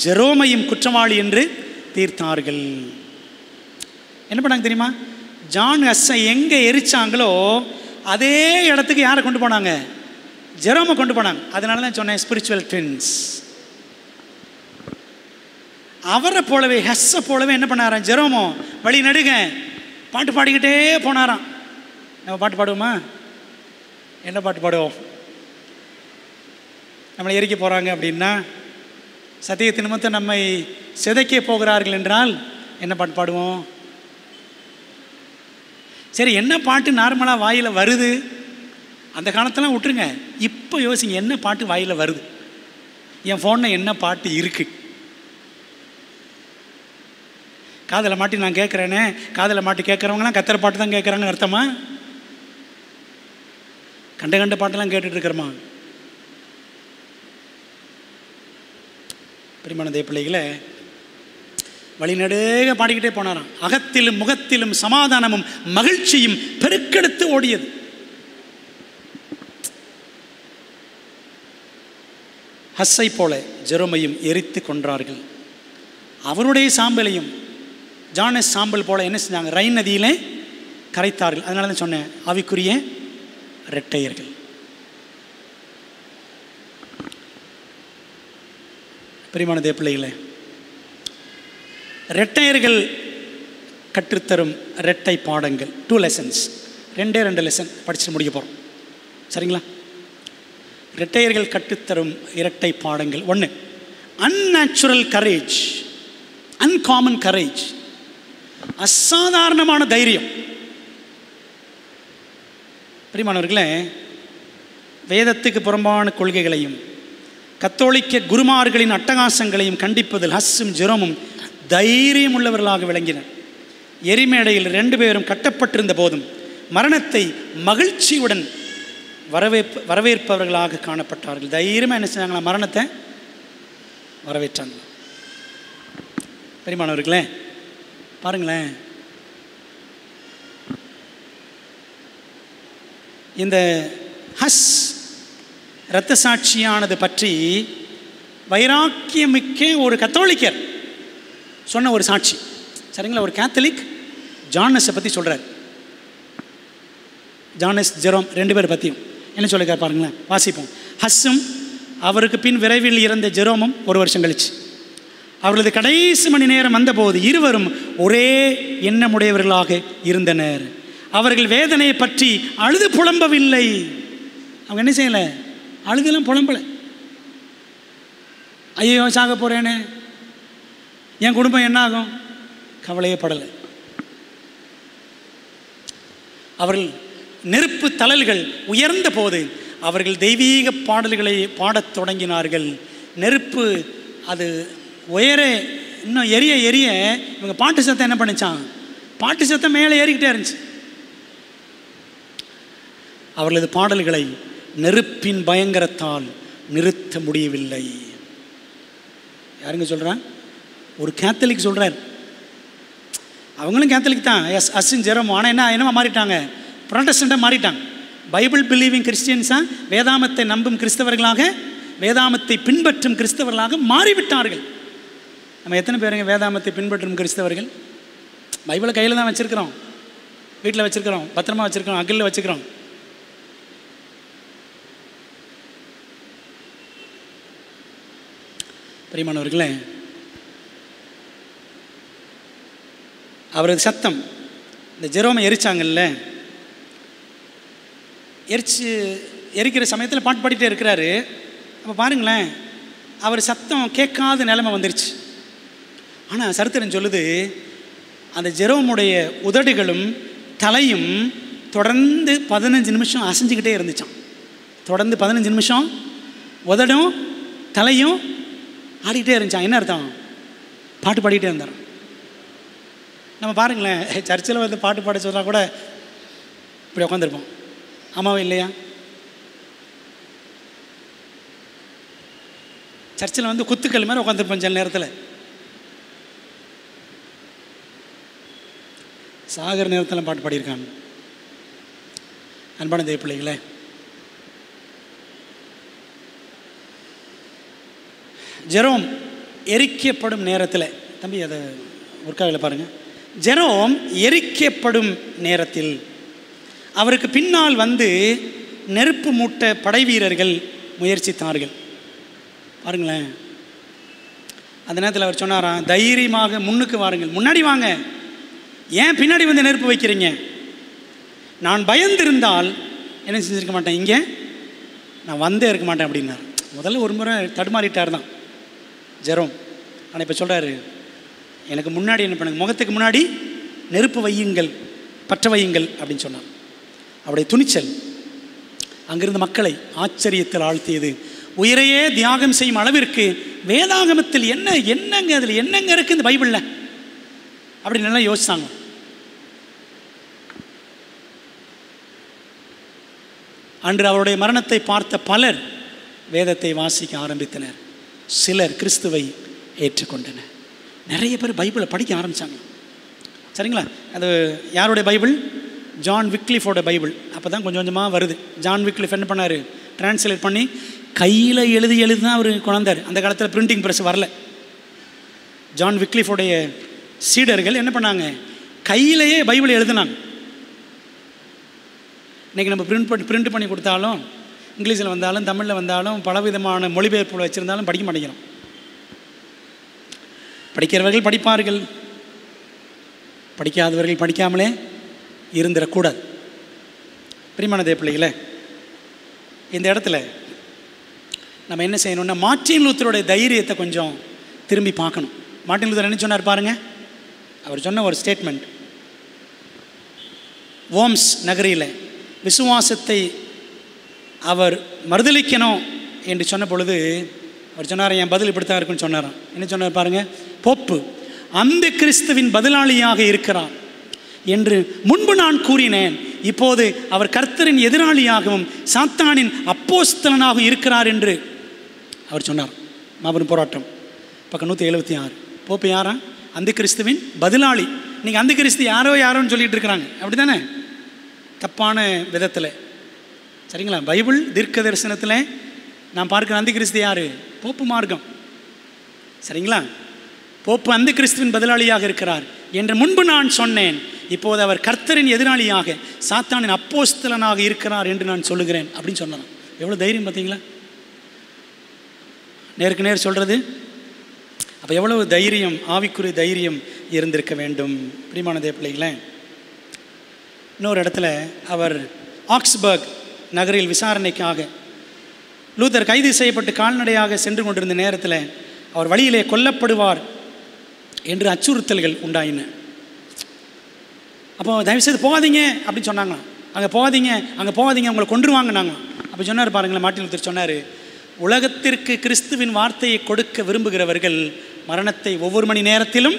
ஜெரோமையும் குற்றவாளி என்று தீர்த்தார்கள். என்ன பண்ணாங்க தெரியுமா? ஜான் ஹஸ்ஸை எங்கே எரிச்சாங்களோ அதே இடத்துக்கு யாரை கொண்டு போனாங்க? ஜெரோமை கொண்டு போனாங்க. அதனால தான் சொன்னேன் ஸ்பிரிச்சுவல் ட்வின்ஸ். அவரை போலவே, ஹஸ்ஸை போலவே என்ன பண்ணாராம் ஜெரோமோ? வழி நடுங்க பாட்டு பாடிக்கிட்டே போனாராம். நம்ம பாட்டு பாடுவோமா? என்ன பாட்டு பாடுவோம்? நம்மளை எரிக்க போகிறாங்க அப்படின்னா, சத்தியத்தின் நிமித்தம் நம்மை சிதைக்க போகிறார்கள் என்றால் என்ன பாட்டு பாடுவோம்? சரி, என்ன பாட்டு நார்மலாக வாயில் வருது? அந்த காலத்தெல்லாம் விட்டுருங்க, இப்போ யோசிங்க, என்ன பாட்டு வாயில் வருது? என் ஃபோனில் என்ன பாட்டு இருக்குது? காதில் மாட்டி நான் கேட்குறேனே, காதில் மாட்டி கேட்குறவங்களாம் கத்துற பாட்டு தான் கேட்குறாங்கன்னு அர்த்தமா? கண்ட பாட்டெல்லாம் கேட்டுட்ருக்கிறோமா? பிரியமான தேவ பிள்ளைகளே, வழிநடுக பாடிக்கிட்டே போனாராம். அகத்திலும் முகத்திலும் சமாதானமும் மகிழ்ச்சியும் பெருக்கெடுத்து ஓடியது. ஹஸ்ஸை போல ஜெரோமையும் எரித்து கொன்றார்கள். அவருடைய சாம்பலையும் ஜானஸ் சாம்பல் போல என்ன செஞ்சாங்க? ரைன் நதியிலே கரைத்தார்கள். அதனால தான் சொன்னேன், ஆவிக்குரிய இரட்டையர்கள். பிரியமான தேவ பிள்ளைகளே, இரட்டையர்கள் கற்றுத்தரும் இரட்டை பாடங்கள், 2 lessons, 2 லெசன் படிச்சுட்டு முடிக்க போகிறோம். சரிங்களா? இரட்டையர்கள் கற்றுத்தரும் இரட்டை பாடங்கள். 1, அன்நேச்சுரல் கரேஜ், அன்காமன் கரேஜ், அசாதாரணமான தைரியம். பிரியமானவர்களே, வேதத்துக்கு புறம்பான கொள்கைகளையும் கத்தோலிக்க குருமார்களின் அட்டகாசங்களையும் கண்டிப்பதில் ஹஸ்ஸும் ஜெரோமும் தைரியம் உள்ளவர்களாக விளங்கினர். எரிமேடையில் 2 பேரும் கட்டப்பட்டிருந்த போதும் மரணத்தை மகிழ்ச்சியுடன் வரவேற்பவர்களாக காணப்பட்டார்கள். தைரியமாக என்ன செஞ்சாங்களா? மரணத்தை வரவேற்றாங்க. பெரியமானவர்களே, பாருங்களேன், இந்த ஹஸ் இரத்த சாட்சியானது பற்றி வைராக்கியமிக்க ஒரு கத்தோலிக்கர் சொன்ன ஒரு சாட்சி. சரிங்களா? ஒரு கேத்தலிக் ஜானஸை பற்றி சொல்கிறார். ஜானஸ், ஜெரோம் 2 பேர் பற்றியும் என்ன சொல்லிருக்கார் பாருங்களேன், வாசிப்போம். ஹஸ்ஸும் அவருக்கு பின் விரைவில் இறந்த ஜெரோமும் 1 வருஷம் கழிச்சு அவர்களது கடைசி மணி நேரம் வந்தபோது இருவரும் ஒரே எண்ணமுடையவர்களாக இருந்தனர். அவர்கள் வேதனையை பற்றி அழுது புலம்பவில்லை. அவங்க என்ன செய்யலை? அழுதெல்லாம் புலம்பலை. ஐயோ சாக போகிறேனே, என் குடும்பம் என்ன ஆகும், கவலையே படலை. அவர்கள் நெருப்பு தழல்கள் உயர்ந்த போது அவர்கள் தெய்வீக பாடல்களை பாடத் தொடங்கினார்கள். நெருப்பு அது உயர இன்னும் எரிய எரிய இவங்க பாட்டு சத்தம் என்ன பண்ணிச்சான்? பாட்டு சத்தம் மேலே ஏறிக்கிட்டே இருந்துச்சு. அவர்களது பாடல்களை நெருப்பின் பயங்கரத்தால் நிறுத்த முடியவில்லை. யாருங்க சொல்கிறான்? ஒரு கேத்தலிக் சொல்கிறார். அவங்களும் கேத்தலிக் தான், ஹஸ்ஸும் ஜெரோமும். ஆனால் என்னவா மாறிட்டாங்க? புராட்டஸ்டண்ட்டாக மாறிட்டாங்க. பைபிள் பிலீவிங் கிறிஸ்டியன்ஸாக, வேதாமத்தை நம்பும் கிறிஸ்தவர்களாக, வேதாமத்தை பின்பற்றும் கிறிஸ்தவர்களாக மாறிவிட்டார்கள். நம்ம எத்தனை பேருங்க வேதாமத்தை பின்பற்றும் கிறிஸ்தவர்கள்? பைபிளை கையில் தான் வச்சுருக்கிறோம், வீட்டில் வச்சுருக்கிறோம், பத்திரமா வச்சுருக்கிறோம், அகலில் வச்சுக்கிறோம். பிரியமானவர்களே, அவரது சத்தம், இந்த ஜெரோமை எரிச்சாங்கல்ல, எரிக்கிற சமயத்தில் பாட்டு பாடிட்டே இருக்கிறாரு. அப்போ பாருங்களேன், அவர் சத்தம் கேட்காத நிலைமை வந்துருச்சு. ஆனால் சரித்திரம் சொல்லுது, அந்த ஜெரோமுடைய உதடுகளும் தலையும் தொடர்ந்து 15 நிமிஷம் அசைஞ்சிக்கிட்டே இருந்துச்சான். தொடர்ந்து 15 நிமிஷம் உதடும் தலையும் ஆடிக்கிட்டே இருந்துச்சான். என்ன அர்த்தம்? பாட்டு பாடிக்கிட்டே இருந்தார். நம்ம பாருங்களேன், சர்ச்சில் வந்து பாட்டு பாட சொன்னால் கூட இப்படி உட்காந்துருப்போம். ஆமாவா இல்லையா? சர்ச்சில் வந்து குத்துக்கள் மாதிரி உட்காந்துருப்போம் சில நேரத்தில். சாகர நேரத்தில் பாட்டு பாடியிருக்காங்க. அன்பான தேவ பிள்ளைகளே, ஜெரோம் எரிக்கப்படும் நேரத்தில், தம்பி அதை ஒர்க்காவில் பாருங்கள், ஜெரோம் எரிக்கப்படும் நேரத்தில் அவருக்கு பின்னால் வந்து நெருப்பு மூட்ட படை வீரர்கள் முயற்சித்தார்கள். பாருங்களேன், அந்த நேரத்தில் அவர் சொன்னாராம், தைரியமாக முன்னுக்கு வாருங்கள், முன்னாடி வாங்க, ஏன் பின்னாடி வந்து நெருப்பு வைக்கிறீங்க? நான் பயந்திருந்தால் என்ன செஞ்சுருக்க மாட்டேன், இங்கே நான் வந்தே இருக்க மாட்டேன் அப்படின்னார். முதல்ல ஒரு முறை தடுமாறிட்டார் தான் ஜெரோம். ஆனால் இப்போ சொல்கிறாரு, எனக்கு முன்னாடி என்ன பண்ணுங்க, முகத்துக்கு முன்னாடி நெருப்பு வையுங்கள், பற்ற வையுங்கள் அப்படின்னு சொன்னார். அவருடைய துணிச்சல் அங்கிருந்த மக்களை ஆச்சரியத்தில் ஆழ்த்தியது. உயிரையே தியாகம் செய்யும் அளவிற்கு வேதாகமத்தில் என்னங்க அதில் என்னங்க இருக்குது இந்த பைபிளில் அப்படின்னு எல்லாம் யோசிச்சாங்க. அன்று அவருடைய மரணத்தை பார்த்த பலர் வேதத்தை வாசிக்க ஆரம்பித்தனர். சிலர் கிறிஸ்துவை ஏற்றுக்கொண்டனர். நிறைய பேர் பைபிளை படிக்க ஆரம்பித்தாங்க. சரிங்களா? அது யாருடைய பைபிள்? John விக்லிஃபோட Bible. அப்போ தான் கொஞ்சம் கொஞ்சமாக வருது. ஜான் விக்லிஃப் என்ன பண்ணார்? டிரான்ஸ்லேட் பண்ணி கையில் எழுதி தான் அவர் கொண்டாந்தார். அந்த காலத்தில் பிரிண்டிங் ப்ரெஸ் வரல. ஜான் விக்லிஃபோடைய சீடர்கள் என்ன பண்ணாங்க? கையிலேயே பைபிளை எழுதினாங்க. இன்றைக்கி நம்ம பிரிண்ட் பண்ணி கொடுத்தாலும், இங்கிலீஷில் வந்தாலும் தமிழில் வந்தாலும் பலவிதமான மொழிபெயர்ப்புகளை வச்சுருந்தாலும் படிக்க மாட்டேங்கிறோம். படிக்கிறவர்கள் படிப்பார்கள், படிக்காதவர்கள் படிக்காமலே இருந்துடக்கூடாது. பிரியமான தேவ பிள்ளைகளே, இந்த இடத்துல நம்ம என்ன செய்யணும்னா மார்ட்டின் லூத்தருடைய தைரியத்தை கொஞ்சம் திரும்பி பார்க்கணும். மார்ட்டின் லூத்தர் என்ன சொன்னார் பாருங்கள். அவர் சொன்ன ஒரு ஸ்டேட்மெண்ட், வோம்ஸ் நகரில் விசுவாசத்தை அவர் மறுதலிக்கணும் என்று சொன்ன பொழுது அவர் சொன்னார், என் பதில் இப்படித்தான் இருக்குன்னு சொன்னாராம். என்ன சொன்னார் பாருங்கள். போப்பு அந்த கிறிஸ்துவின் பதிலாளியாக இருக்கிறார் என்று முன்பு நான் கூறினேன். இப்போது அவர் கர்த்தரின் எதிராளியாகவும் சாத்தானின் அப்போஸ்தலனாகவும் இருக்கிறார் என்று அவர் சொன்னார். மாபெரும் போராட்டம் பக்கம் 176. போப்பு யாரா? அந்த கிறிஸ்துவின் பதிலாளி. நீங்கள் அந்த கிறிஸ்து யாரோன்னு சொல்லிட்டு இருக்கிறாங்க, அப்படி தானே? தப்பான விதத்தில். சரிங்களா? பைபிள் தீர்க்க தரிசனத்தில் நான் பார்க்குற அந்த கிறிஸ்து யார்? போப்பு மார்க்கம். சரிங்களா? போப்பு அந்த கிறிஸ்துவின் பதிலாளியாக இருக்கிறார் என்று முன்பு நான் சொன்னேன். இப்போது அவர் கர்த்தரின் எதிராளியாக சாத்தானின் அப்போஸ்தலனாக இருக்கிறார் என்று நான் சொல்லுகிறேன் அப்படின்னு சொன்னான். எவ்வளோ தைரியம் பார்த்தீங்களா? நேருக்கு நேர் சொல்கிறது. அப்போ எவ்வளவு தைரியம், ஆவிக்குரிய தைரியம் இருந்திருக்க வேண்டும். பிரியமான தேவ பிள்ளைகளே, இன்னொரு இடத்துல அவர் ஆக்ஸ்பர்க் நகரில் விசாரணைக்காக லூத்தர் கைது செய்யப்பட்டு கால்நடையாக சென்று கொண்டிருந்த நேரத்தில் அவர் வழியிலே கொல்லப்படுவார் என்று அச்சுறுத்தல்கள் உண்டாயின. அப்போ தயவுசெய்து போகாதீங்க அப்படின்னு சொன்னாங்களாம். அங்கே போகாதீங்க உங்களை கொன்றுவாங்கன்னாங்க. அப்போ சொன்னார் பாருங்களேன், மார்ட்டின் லூத்தர் சொன்னார், உலகத்திற்கு கிறிஸ்துவின் வார்த்தையை கொடுக்க விரும்புகிறவர்கள் மரணத்தை ஒவ்வொரு மணி நேரத்திலும்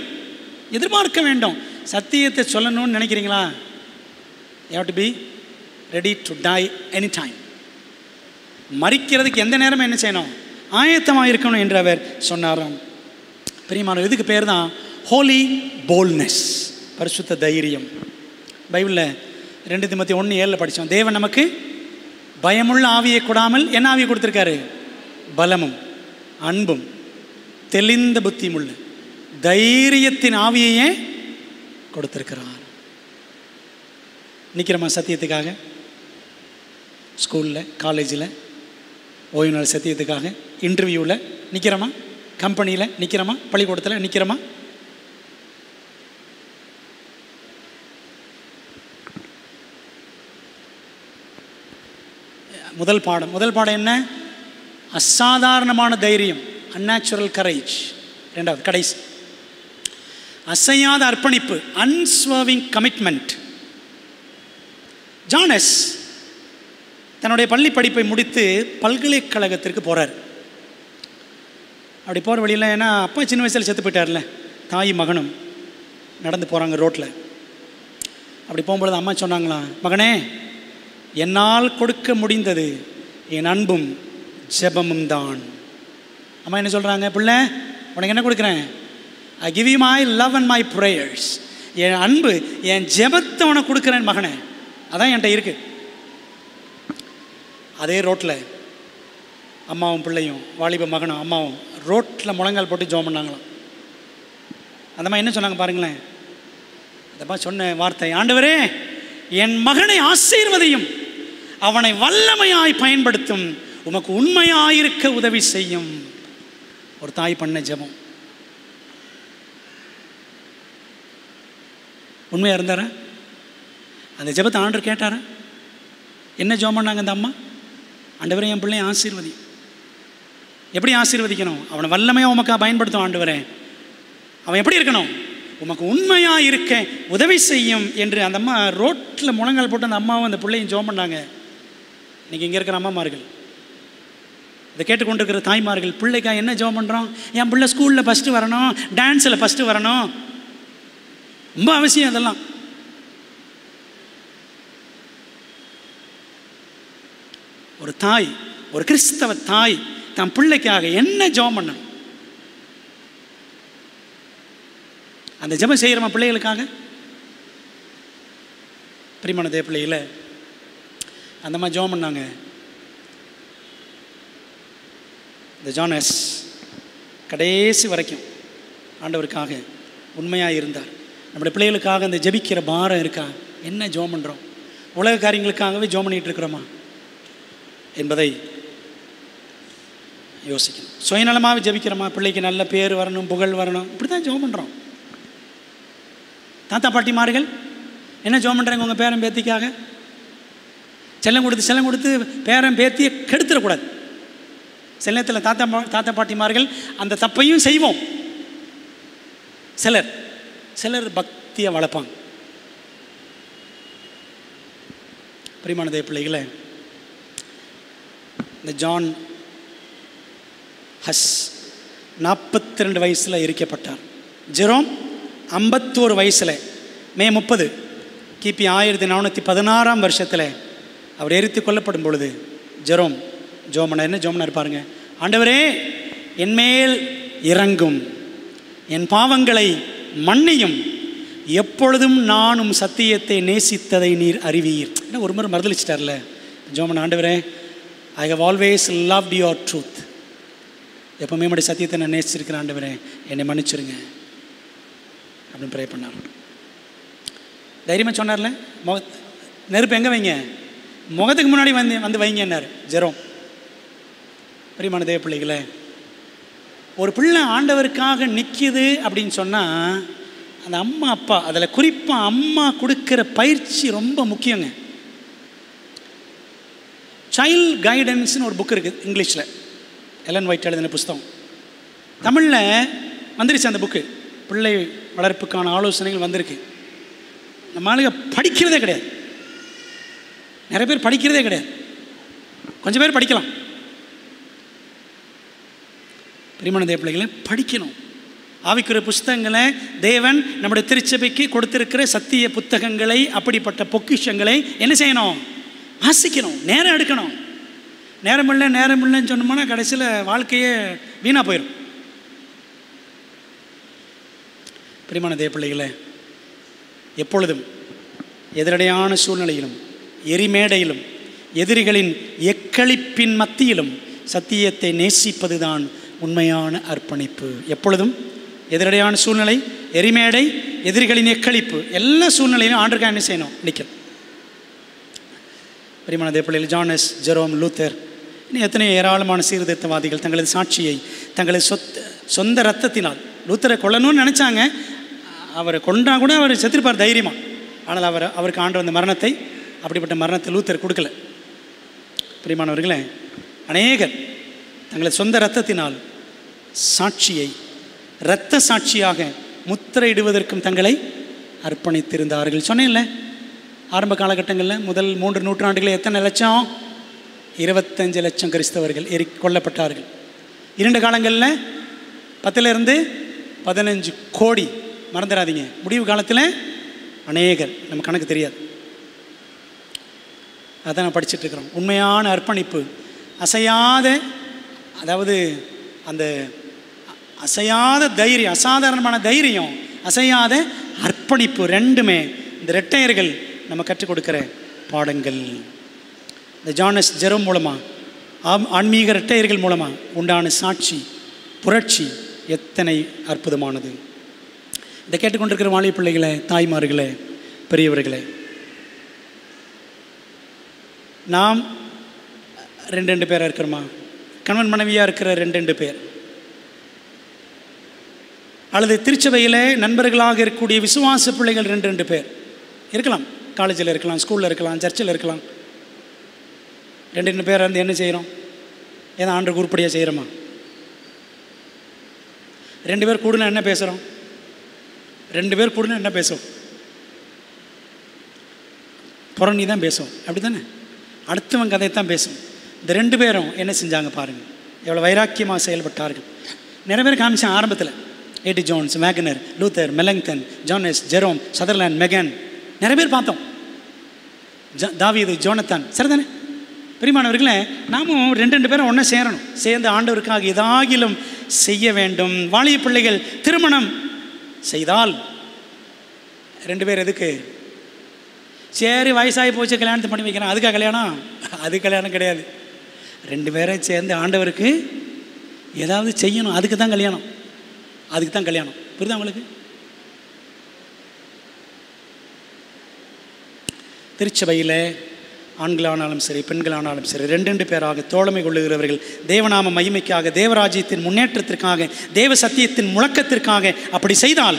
எதிர்பார்க்க வேண்டும். சத்தியத்தை சொல்லணும்னு நினைக்கிறீங்களா? you have to be ready to die anytime. மரிக்கிறதுக்கு எந்த நேரமும் என்ன செய்யணும்? ஆயத்தமாக இருக்கணும் என்று அவர் சொன்னாராம். பிரியமான, இதுக்கு பேர் தான் ஹோலி போல்ட்னஸ், பரிசுத்த தைரியம். பைபிளில் 2 தீமோத்தேயு 1:7 படித்தோம். தேவன் நமக்கு பயமுள்ள ஆவியை கொடாமல் என்ன ஆவியை கொடுத்துருக்காரு? பலமும் அன்பும் தெளிந்த புத்தியும் உள்ள தைரியத்தின் ஆவியையே கொடுத்திருக்கிறார். நிற்கிறோமா சத்தியத்துக்காக? ஸ்கூலில், காலேஜில், ஓய்வு நாள் சத்தியத்துக்காக, இன்டர்வியூவில் நிற்கிறோமா? கம்பெனியில் நிற்கிறோமா? பள்ளிக்கூடத்தில் நிற்கிறோமா? முதல் பாடம் என்ன? அசாதாரணமான தைரியம், அன்நேச்சுரல் கரேஜ். ரெண்டாவது கடைசி, அசையாத அர்ப்பணிப்பு, அன்ஸ்வர்விங் கமிட்மெண்ட். ஜானஸ் தன்னுடைய பள்ளி படிப்பை முடித்து பல்கலைக்கழகத்திற்கு போகிறார். அப்படி போகிற வழியில், ஏன்னா அப்பா சின்ன வயசில் செத்து போயிட்டார்ல, தாய் மகனும் நடந்து போகிறாங்க ரோட்டில். அப்படி போகும்பொழுது அம்மா சொன்னாங்களாம், மகனே, என்னால் கொடுக்க முடிந்தது என் அன்பும் ஜெபமும் தான். அம்மா என்ன சொல்கிறாங்க? பிள்ளை, உனக்கு என்ன கொடுக்குறேன்? I give you my love and my prayers. என் அன்பு, என் ஜெபத்தை உனக்கு கொடுக்குறேன் மகனே, அதான் என்கிட்ட இருக்குது. அதே ரோட்டில் அம்மாவும் பிள்ளையும், வாலிப மகனும் அம்மாவும் ரோட்டில் முழங்கால் போட்டு ஜெபம் பண்ணாங்களாம். அந்த மாதிரி என்ன சொன்னாங்க பாருங்களேன். அதப்பா சொன்ன வார்த்தை, ஆண்டவரே, என் மகனை ஆசீர்வதியும், அவனை வல்லமையாய் பயன்படுத்தும், உமக்கு உண்மையாயிருக்க உதவி செய்யும். ஒரு தாய் பண்ண ஜெபம் உண்மையாக இருந்தாரா? அந்த ஜெபத்தை ஆண்டவர் கேட்டாரா? என்ன ஜெபம் பண்ணாங்க அந்த அம்மா? ஆண்டவரே, என் பிள்ளையை ஆசீர்வதி. எப்படி ஆசீர்வதிக்கணும்? அவனை வல்லமையாக உமக்காக பயன்படுத்தும். ஆண்டவரே, அவன் எப்படி இருக்கணும்? உமக்கு உண்மையாக இருக்க உதவி செய்யும் என்று அந்த அம்மா ரோட்டில் முழங்கால் போட்டு அந்த அம்மாவும் அந்த பிள்ளையும் ஜெபம் பண்ணாங்க. இன்றைக்கி இங்கே இருக்கிற அம்மாமார்கள், இதை கேட்டுக்கொண்டிருக்கிற தாய்மார்கள், பிள்ளைக்கா என்ன ஜெபம் பண்ணுறோம்? என் பிள்ளை ஸ்கூலில் ஃபஸ்ட்டு வரணும், டான்ஸில் ஃபஸ்ட்டு வரணும், ரொம்ப அவசியம். அதெல்லாம் ஒரு தாய், ஒரு கிறிஸ்தவ தாய் தன் பிள்ளைக்காக என்ன ஜெபம் பண்ணணும்? அந்த ஜெபம் செய்கிறோமா பிள்ளைகளுக்காக? பிரியமான தேவ பிள்ளைகள, அந்த மாதிரி ஜெபம் பண்ணாங்க. இந்த ஜானஸ் கடைசி வரைக்கும் ஆண்டவருக்காக உண்மையாக இருந்தார். நம்முடைய பிள்ளைகளுக்காக அந்த ஜெபிக்கிற பாரம் இருக்கா? என்ன ஜெபம் பண்ணுறோம்? உலக காரியங்களுக்காகவே ஜெபம் பண்ணிகிட்டு இருக்கிறோமா என்பதை யோசிக்கணும். சுயநலமாகவே ஜெபிக்கிறோமா? பிள்ளைக்கு நல்ல பேர் வரணும், புகழ் வரணும், இப்படி தான் ஜெபம் பண்ணுறோம். தாத்தா பாட்டிமார்கள் என்ன ஜெபம் பண்ணுறாங்க? உங்கள் பேரன் பேத்திக்காக செல்லம் கொடுத்து பேரன் பேத்தியை கெடுத்துடக்கூடாது. சில நேரத்தில் தாத்தா பாட்டிமார்கள் அந்த தப்பையும் செய்வோம். சிலர் பக்தியை வளர்ப்பாங்க. பிரியமான தேவ பிள்ளைகளே, இந்த ஜான் ஹஸ் 42 வயசில் எரிக்கப்பட்டார். ஜெரோம் 51 வயசில் மே 30 கிபி 1416 வருஷத்தில் அவர் எரித்து கொல்லப்படும் பொழுது ஜெரோம் ஜோமனா என்ன ஜோமனா இருப்பாருங்க? ஆண்டவரே, என்மேல் இறங்கும், என் பாவங்களை மன்னியும், எப்பொழுதும் நானும் சத்தியத்தை நேசித்ததை நீர் அறிவீர். என்ன ஒரு முறை மறுதளிச்சிட்டார்ல ஜோமனா, ஆண்டவரே, I have always loved your truth, எப்பவுமே என்னுடைய சத்தியத்தை நான் நேசிச்சிருக்கிறேன், ஆண்டவரே என்னை மன்னிச்சிருங்க அப்படின்னு ப்ரே பண்ணார். தைரியமாக சொன்னார்ல. நெருப்பு எங்கே வைங்க? முகத்துக்கு முன்னாடி வந்து வைங்கன்னார் ஜெரோம். பிரியமான தேவ பிள்ளைகளே, ஒரு பிள்ளை ஆண்டவருக்காக நிற்கிது அப்படின்னு சொன்னால் அந்த அம்மா அப்பா, அதில் குறிப்பாக அம்மா கொடுக்குற பயிற்சி ரொம்ப முக்கியங்க. சைல்ட் கைடன்ஸ்னு ஒரு புக் இருக்குது இங்கிலீஷில், எலன் ஒயிட் எழுதின புஸ்தகம். தமிழில் வந்துருச்சு அந்த புக்கு. பிள்ளை வளர்ப்புக்கான ஆலோசனைகள் வந்திருக்கு. நம்ம ஆளுங்க படிக்கிறதே கிடையாது. நிறைய பேர் படிக்கிறதே கிடையாது. கொஞ்சம் பேர் படிக்கலாம். பிரியமான தேவ பிள்ளைகளை, படிக்கணும். ஆவிக்குரிய புஸ்தகங்களை தேவன் நம்முடைய திருச்சபைக்கு கொடுத்திருக்கிற சத்திய புத்தகங்களை, அப்படிப்பட்ட பொக்கிஷங்களை என்ன செய்யணும்? வாசிக்கணும், நேரம் எடுக்கணும். நேரம் இல்லைன்னு சொன்னோம்னா கடைசியில் வாழ்க்கையே வீணாக போயிடும். பிரியமான தேவ பிள்ளைகளை, எப்பொழுதும் எதிரடையான சூழ்நிலையிலும், எரிமேடையிலும், எதிரிகளின் எக்களிப்பின் மத்தியிலும் சத்தியத்தை நேசிப்பது தான் உண்மையான அர்ப்பணிப்பு. எப்பொழுதும் எதிரடையான சூழ்நிலை, எரிமேடை, எதிரிகளின் எக்களிப்பு, எல்லா சூழ்நிலையிலும் ஆண்டவருக்காக என்ன செய்யணும்? நிற்கணும். பிரியமான தேவ பிள்ளைகள், ஜானஸ், ஜெரோம், லூத்தர், இன்னும் எத்தனையோ ஏராளமான சீர்திருத்தவாதிகள் தங்களது சாட்சியை தங்களது சொந்த ரத்தத்தினால், லூத்தரை கொல்லணும்னு நினச்சாங்க, அவரை கொண்டா கூட அவர் செத்துருப்பார் தைரியமாக. ஆனால் அவருக்கு ஆண்டு வந்த மரணத்தை, அப்படிப்பட்ட மரணத்தை லூத்தர் கொடுக்கல. பிரியமானவர்களே, அநேகர் தங்களது சொந்த இரத்தத்தினால் சாட்சியை இரத்த சாட்சியாக முத்திரையிடுவதற்கும் தங்களை அர்ப்பணித்திருந்தார்கள். சொன்னேன்ல, ஆரம்ப காலகட்டங்களில் முதல் 3 நூற்றாண்டுகளில் எத்தனை லட்சம்? 25 லட்சம் கிறிஸ்தவர்கள் கொல்லப்பட்டார்கள். 2 காலங்களில் 10 to 15 கோடி. மறந்துடாதீங்க, முடிவு காலத்தில் அநேகர், நம்ம கணக்கு தெரியாது. அதான் நான் படிச்சுட்டு இருக்கிறோம். உண்மையான அர்ப்பணிப்பு, அசையாத, அதாவது அந்த அசையாத தைரியம், அசாதாரணமான தைரியம், அசையாத அர்ப்பணிப்பு, ரெண்டுமே இந்த இரட்டையர்கள் நம்ம கற்றுக் கொடுக்கிற பாடங்கள். இந்த ஜானஸ், ஜெரோம் மூலமாக, ஆன்மீக இரட்டையர்கள் மூலமாக உண்டான சாட்சி, புரட்சி எத்தனை அற்புதமானது. இதை கேட்டுக்கொண்டிருக்கிற வாலிப பிள்ளைகளே, தாய்மார்களே, பெரியவர்களே, நாம் 2 பேராக இருக்கிறோமா? கணவன் மனைவியாக இருக்கிற 2 பேர், அல்லது திருச்சபையில் நண்பர்களாக இருக்கக்கூடிய விசுவாச பிள்ளைகள் 2 பேர் இருக்கலாம். காலேஜில் இருக்கலாம், ஸ்கூலில் இருக்கலாம், சர்ச்சில் இருக்கலாம். 2 பேர் வந்து என்ன செய்கிறோம்? ஏதோ ஆண்டுக்கு உருப்படியாக செய்கிறோமா? 2 பேர் கூடுனா என்ன பேசுகிறோம்? 2 பேர் கூடனா என்ன பேசும்? புறணி தான் பேசும், அப்படி தானே? அடுத்தவங்க கதை தான் பேசும். இந்த 2 பேரும் என்ன செஞ்சாங்க பாருங்கள், எவ்வளோ வைராக்கியமாக செயல்பட்டார்கள். நிறைய பேர் காமிச்சேன் ஆரம்பத்தில். ஏடி Jones, Wagner, Luther, Melanchthon, Jonas, Jerome, Sutherland, Megan, நிறைய பேர் பார்த்தோம். தாவீது, ஜோனத்தான், சரிதானே? பிரியமானவர்களே, நாமும் 2 பேரும் ஒன்றா சேரணும். சேர்ந்து ஆண்டவருக்காக ஏதாகிலும் செய்ய வேண்டும். வாலிய பிள்ளைகள் திருமணம் செய்தால் 2 பேர் எதுக்கு? சரி வயசாகி போச்சு கல்யாணத்தை பண்ணி வைக்கிறேன், அதுக்காக கல்யாணம்? அது கல்யாணம் கிடையாது. 2 பேரும் சேர்ந்து ஆண்டவருக்கு ஏதாவது செய்யணும், அதுக்கு தான் கல்யாணம். அதுக்கு தான் கல்யாணம். புரியுதா உங்களுக்கு? திருச்சபையில் ஆண்களானாலும் சரி பெண்களானாலும் சரி 2 பேராக தோழமை கொள்ளுகிறவர்கள் தேவநாம மகிமைக்காக, தேவராஜ்யத்தின் முன்னேற்றத்திற்காக, தேவ சத்தியத்தின் முழக்கத்திற்காக அப்படி செய்தால்,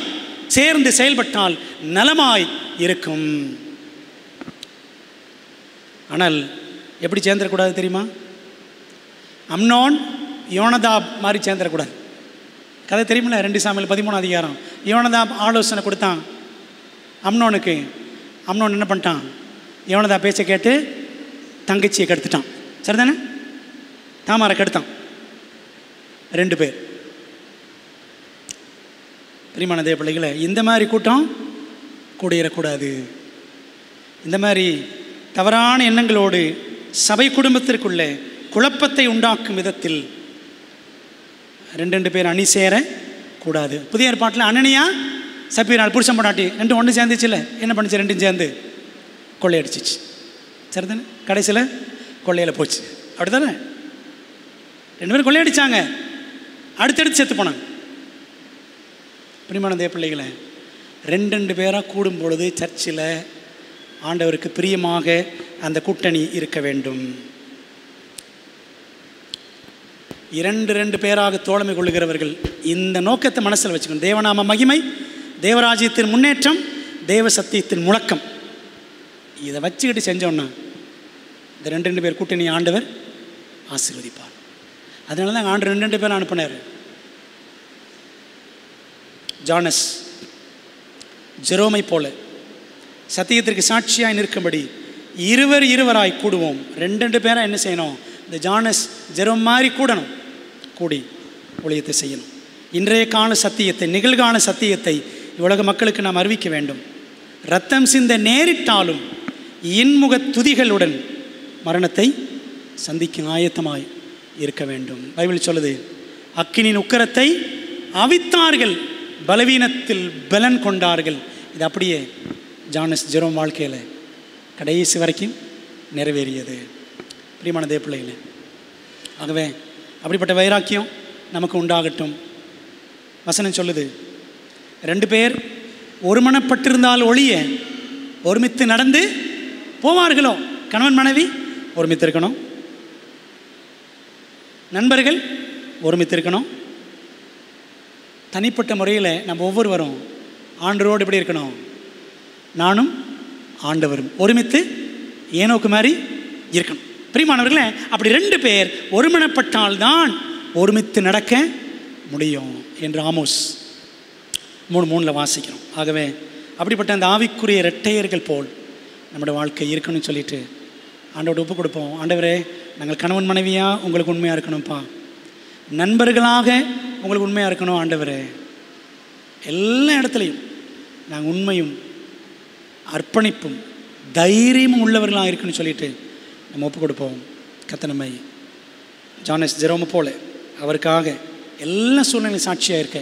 சேர்ந்து செயல்பட்டால் நலமாய் இருக்கும். ஆனால் எப்படி சேர்ந்துடக்கூடாது தெரியுமா? அம்னோன் யோனதாப் மாதிரி சேர்ந்துடக்கூடாது. கதை தெரியுமில்ல? 2 சாமுவேல் 13 அதிகாரம். யோனதாப் ஆலோசனை கொடுத்தான் அம்னோனுக்கு. அம்னோன் என்ன பண்ணிட்டான்? யோனதாப் பேச்சை கேட்டு தங்கச்சியை கெடுத்துட்டான், சரிதானே? தாமாரை கெடுத்தான். 2 பேர். பிரியமான தேவ பிள்ளைகளை, இந்த மாதிரி கூட்டம் கூடியிடக்கூடாது. இந்த மாதிரி தவறான எண்ணங்களோடு சபை குடும்பத்திற்குள்ளே குழப்பத்தை உண்டாக்கும் விதத்தில் 2 பேர் அணி சேர கூடாது. புதிய ஏற்பாட்டில் அனனியா சப்பீரால் புருஷன் பொண்டாட்டி 2 ஒன்று சேர்ந்துச்சுல்ல, என்ன பண்ணிச்சு? 2 சேர்ந்து கொள்ளையடிச்சிச்சு, சரிதானே? கடைசியில் கொள்ளையில் போச்சு, அப்படி தானே? 2 பேரும் கொள்ளையடிச்சாங்க, அடுத்தடுத்து செத்து போனாங்க. பிரியமான தேவ பிள்ளைகளை, 2 பேராக கூடும் பொழுது சர்ச்சில் ஆண்டவருக்கு பிரியமாக அந்த கூட்டணி இருக்க வேண்டும். 2 பேராக தோழமை கொள்ளுகிறவர்கள் இந்த நோக்கத்தை மனசில் வச்சுக்கணும். தேவநாம மகிமை, தேவராஜ்யத்தின் முன்னேற்றம், தேவ சத்தியத்தின் முழக்கம், இதை வச்சுக்கிட்டு செஞ்சோன்னா இந்த 2 பேர் கூட்டணி ஆண்டவர் ஆசீர்வதிப்பார். அதனால தான் ஆண்டு 2 பேர் அனுப்பினார். ஜானஸ், ஜெரோமை போல சத்தியத்திற்கு சாட்சியாய் நிற்கும்படி இருவராய் கூடுவோம். 2 பேராக என்ன செய்யணும்? இந்த ஜானஸ் ஜெரோம் மாதிரி கூடணும், கூடி ஊழியத்தை செய்யணும். இன்றைய கால சத்தியத்தை, நிகழ்கால சத்தியத்தை உலக மக்களுக்கு நாம் அறிவிக்க வேண்டும். இரத்தம் சிந்த நேரிட்டாலும் இன்முக துதிகளுடன் மரணத்தை சந்திக்கும் ஆயத்தமாய் இருக்க வேண்டும். பைபிள் சொல்லுது, அக்கினியின் உக்கரத்தை அவித்தார்கள், பலவீனத்தில் பலன் கொண்டார்கள். இது அப்படியே ஜானஸ் ஜெரோம் வாழ்க்கையில் கடைசி வரைக்கும் நிறைவேறியது. பிரியமான தேவ பிள்ளைகளே, ஆகவே அப்படிப்பட்ட வைராக்கியம் நமக்கு உண்டாகட்டும். வசனம் சொல்லுது, 2 பேர் ஒருமனப்பட்டிருந்தால் ஒழிய ஒருமித்து நடந்து போவார்களோ. கணவன் மனைவி ஒருமித்து இருக்கணும், நண்பர்கள் ஒருமித்து இருக்கணும். தனிப்பட்ட முறையில் நம்ம ஒவ்வொருவரும் ஆண்டவரோடு எப்படி இருக்கணும்? நானும் ஆண்டவரும் ஒருமித்து ஏனோக்கு மாதிரி இருக்கணும். பிரியமானவர்களே, அப்படி 2 பேர் ஒருமனப்பட்டால்தான் ஒருமித்து நடக்க முடியும் என்று ஆமோஸ் 3:3 வாசிக்கிறோம். ஆகவே அப்படிப்பட்ட அந்த ஆவிக்குரிய இரட்டையர்கள் போல் நம்முடைய வாழ்க்கை இருக்கணும்னு சொல்லிட்டு ஆண்டவரோட ஒப்பு கொடுப்போம். ஆண்டவரே, நாங்கள் கணவன் மனைவியாக உங்களுக்கு உண்மையாக இருக்கணும்ப்பா, நண்பர்களாக உங்களுக்கு உண்மையாக இருக்கணும். ஆண்டவரே, எல்லா இடத்துலையும் நாங்கள் உண்மையும் அர்ப்பணிப்பும் தைரியமும் உள்ளவர்களாக இருக்குன்னு சொல்லிட்டு நம்ம ஒப்பு கொடுப்போம். கர்த்தர் நம்மை ஜானஸ் ஜெரோம் போல அவருக்காக எல்லா சூழ்நிலையும் சாட்சியாக இருக்க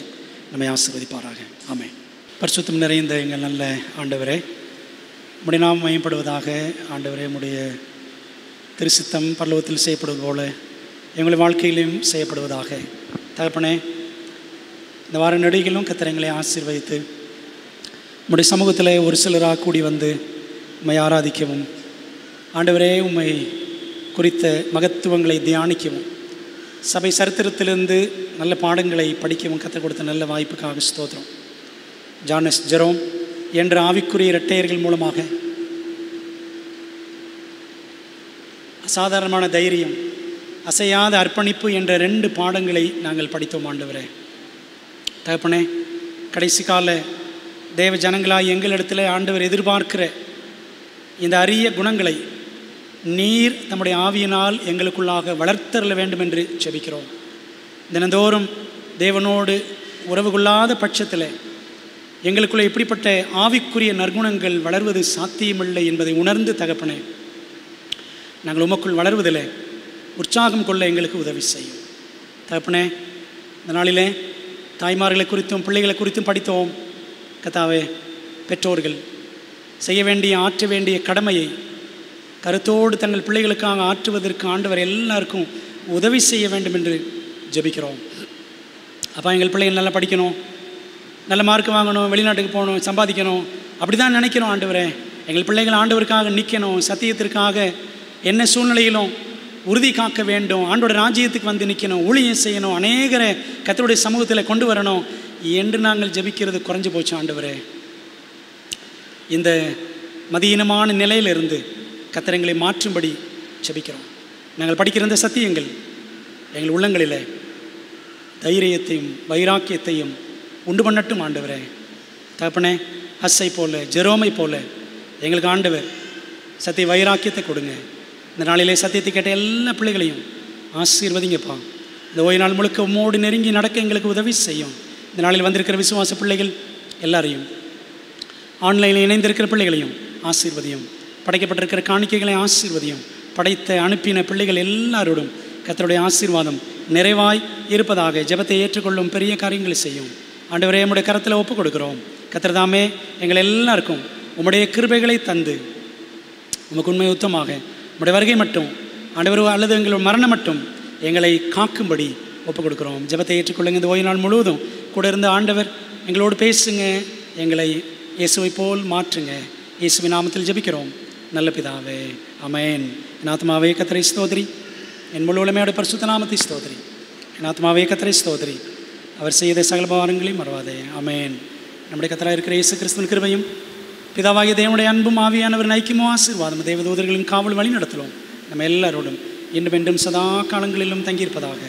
நம்மை ஆசீர்வதிப்பாராக. ஆமென். பரிசுத்தம் நிறைந்த எங்கள் நல்ல ஆண்டவரே, உம்முடைய நாமம் மகிமைப்படுவதாக. ஆண்டவரே, உம்முடைய திருச்சித்தம் பரலோகத்தில் செய்யப்படுவது போல எங்களுடைய வாழ்க்கையிலும் செய்யப்படுவதாக. தகப்பனே, இந்த வார நடிகளும் கர்த்தர் எங்களை ஆசீர்வதித்து உம்முடைய சமூகத்தில் ஒரு சிலராக கூடி வந்து உம்மை ஆராதிக்கவும், ஆண்டவரே உம்மை குறித்த மகத்துவங்களை தியானிக்கவும், சபை சரித்திரத்திலிருந்து நல்ல பாடங்களை படிக்கவும் கற்றுக் கொடுத்த நல்ல வாய்ப்புக்காக ஸ்தோத்திரம். ஜானஸ் ஜெரோம் என்ற ஆவிக்குரிய இரட்டையர்கள் மூலமாக அசாதாரணமான தைரியம், அசையாத அர்ப்பணிப்பு என்ற 2 பாடங்களை நாங்கள் படித்தோம். ஆண்டவரே தகப்பனே, கடைசி கால தேவ ஜனங்களாய் எங்களிடத்தில் ஆண்டவர் எதிர்பார்க்கிற இந்த அரிய குணங்களை நீர் தம்முடைய ஆவியினால் எங்களுக்குள்ளாக வளர்த்தருள வேண்டும் என்று ஜெபிக்கிறோம். தினந்தோறும் தேவனோடு உறவு கொள்ளாத பட்சத்தில் எங்களுக்குள்ளே இப்படிப்பட்ட ஆவிக்குரிய நற்குணங்கள் வளர்வது சாத்தியமில்லை என்பதை உணர்ந்து தகப்பனே, நாங்கள் உமக்குள் வளர்வதில் உற்சாகம் கொள்ள எங்களுக்கு உதவி செய்யும். தகப்பனே, இந்த நாளிலே தாய்மார்களை குறித்தும் பிள்ளைகளை குறித்தும் படித்தோம். கர்த்தாவே, பெற்றோர்கள் செய்ய வேண்டிய ஆற்ற வேண்டிய கடமையை கருத்தோடு தங்கள் பிள்ளைகளுக்காக ஆற்றுவதற்கு ஆண்டவர் எல்லாருக்கும் உதவி செய்ய வேண்டும் என்று ஜெபிக்கிறோம். அப்போ எங்கள் பிள்ளைகள் நல்லா படிக்கணும், நல்ல மார்க் வாங்கணும், வெளிநாட்டுக்கு போகணும், சம்பாதிக்கணும், அப்படி தான் நினைக்கிறோம். ஆண்டவரே, எங்கள் பிள்ளைகள் ஆண்டவருக்காக நிற்கணும், சத்தியத்திற்காக என்ன சூழ்நிலையிலும் உறுதி காக்க வேண்டும், ஆண்டோட ராஜ்யத்துக்கு வந்து நிற்கணும், ஊழியம் செய்யணும், அநேகரை கர்த்தருடைய சமூகத்தில் கொண்டு வரணும் என்று நாங்கள் ஜெபிக்கிறது குறைஞ்சி போச்சு. ஆண்டவரே, இந்த மதியீனமான நிலையிலிருந்து கர்த்தர் எங்களை மாற்றும்படி ஜெபிக்கிறோம். நாங்கள் படிக்கிற இந்த சத்தியங்கள் எங்கள் உள்ளங்களில் தைரியத்தையும் வைராக்கியத்தையும் உண்டு பண்ணட்டும். ஆண்டவரே, தகப்பனே, ஹஸ்ஸை போல ஜெரோமை போல எங்களுக்கு ஆண்டவர் சத்திய வைராக்கியத்தை கொடுங்க. இந்த நாளிலே சத்தியத்தை கேட்ட எல்லா பிள்ளைகளையும் ஆசீர்வதிங்கப்பா. இந்த ஓய்வு நாள் முழுக்க உம்மோடு நெருங்கி நடக்க எங்களுக்கு உதவி செய்யும். இந்த நாளில் வந்திருக்கிற விசுவாச பிள்ளைகள் எல்லாரையும், ஆன்லைனில் இணைந்திருக்கிற பிள்ளைகளையும் ஆசீர்வதியும். படைக்கப்பட்டிருக்கிற காணிக்கைகளை ஆசீர்வதியும். படைத்த அனுப்பின பிள்ளைகள் எல்லாரோடும் கர்த்தருடைய ஆசீர்வாதம் நிறைவாய் இருப்பதாக. ஜெபத்தை ஏற்றுக்கொள்ளும் பெரிய காரியங்களை செய்யும். ஆண்டவரே, உம்முடைய கரத்தில் ஒப்புக் கொடுக்கிறோம். கர்த்தர் தாமே எங்கள் எல்லாருக்கும் உம்முடைய கிருபைகளை தந்து உமக்கு உண்மை உத்தமாக உம்முடைய வருகை மட்டும் ஆண்டவர் அல்லது எங்கள் மரணம் மட்டும் எங்களை காக்கும்படி ஒப்புக் கொடுக்குறோம். ஜெபத்தை ஏற்றுக்கொள்ளுங்க. இந்த ஓய்வு நாள் முழுவதும் கூட இருந்த ஆண்டவர் எங்களோடு பேசுங்க, எங்களை இயேசுவை போல் மாற்றுங்க. இயேசுவின் நாமத்தில் ஜெபிக்கிறோம் நல்ல பிதாவே, ஆமென். என் ஆத்மாவே கர்த்தரை ஸ்தோத்திரி, என் முழு உலமையோட பரிசுத்த நாமத்தை ஸ்தோத்திரி. என் ஆத்மாவே கர்த்தரை ஸ்தோத்திரி, அவர் செய்த சகல பாவங்களையும் மறவாதே, ஆமென். நம்முடைய கர்த்தராக இருக்கிற இயேசு கிறிஸ்துவின் கிருபையும் பிதாவாகிய தேவனுடைய அன்பும் ஆவியானவர் ஐக்கியமோ ஆசீர்வாதம் தேவதூதர்களின் காவல் வழி நடத்தலும் நம்ம எல்லாரோடும் இன்றும் என்றும் சதா காலங்களிலும் தங்கியிருப்பதாக.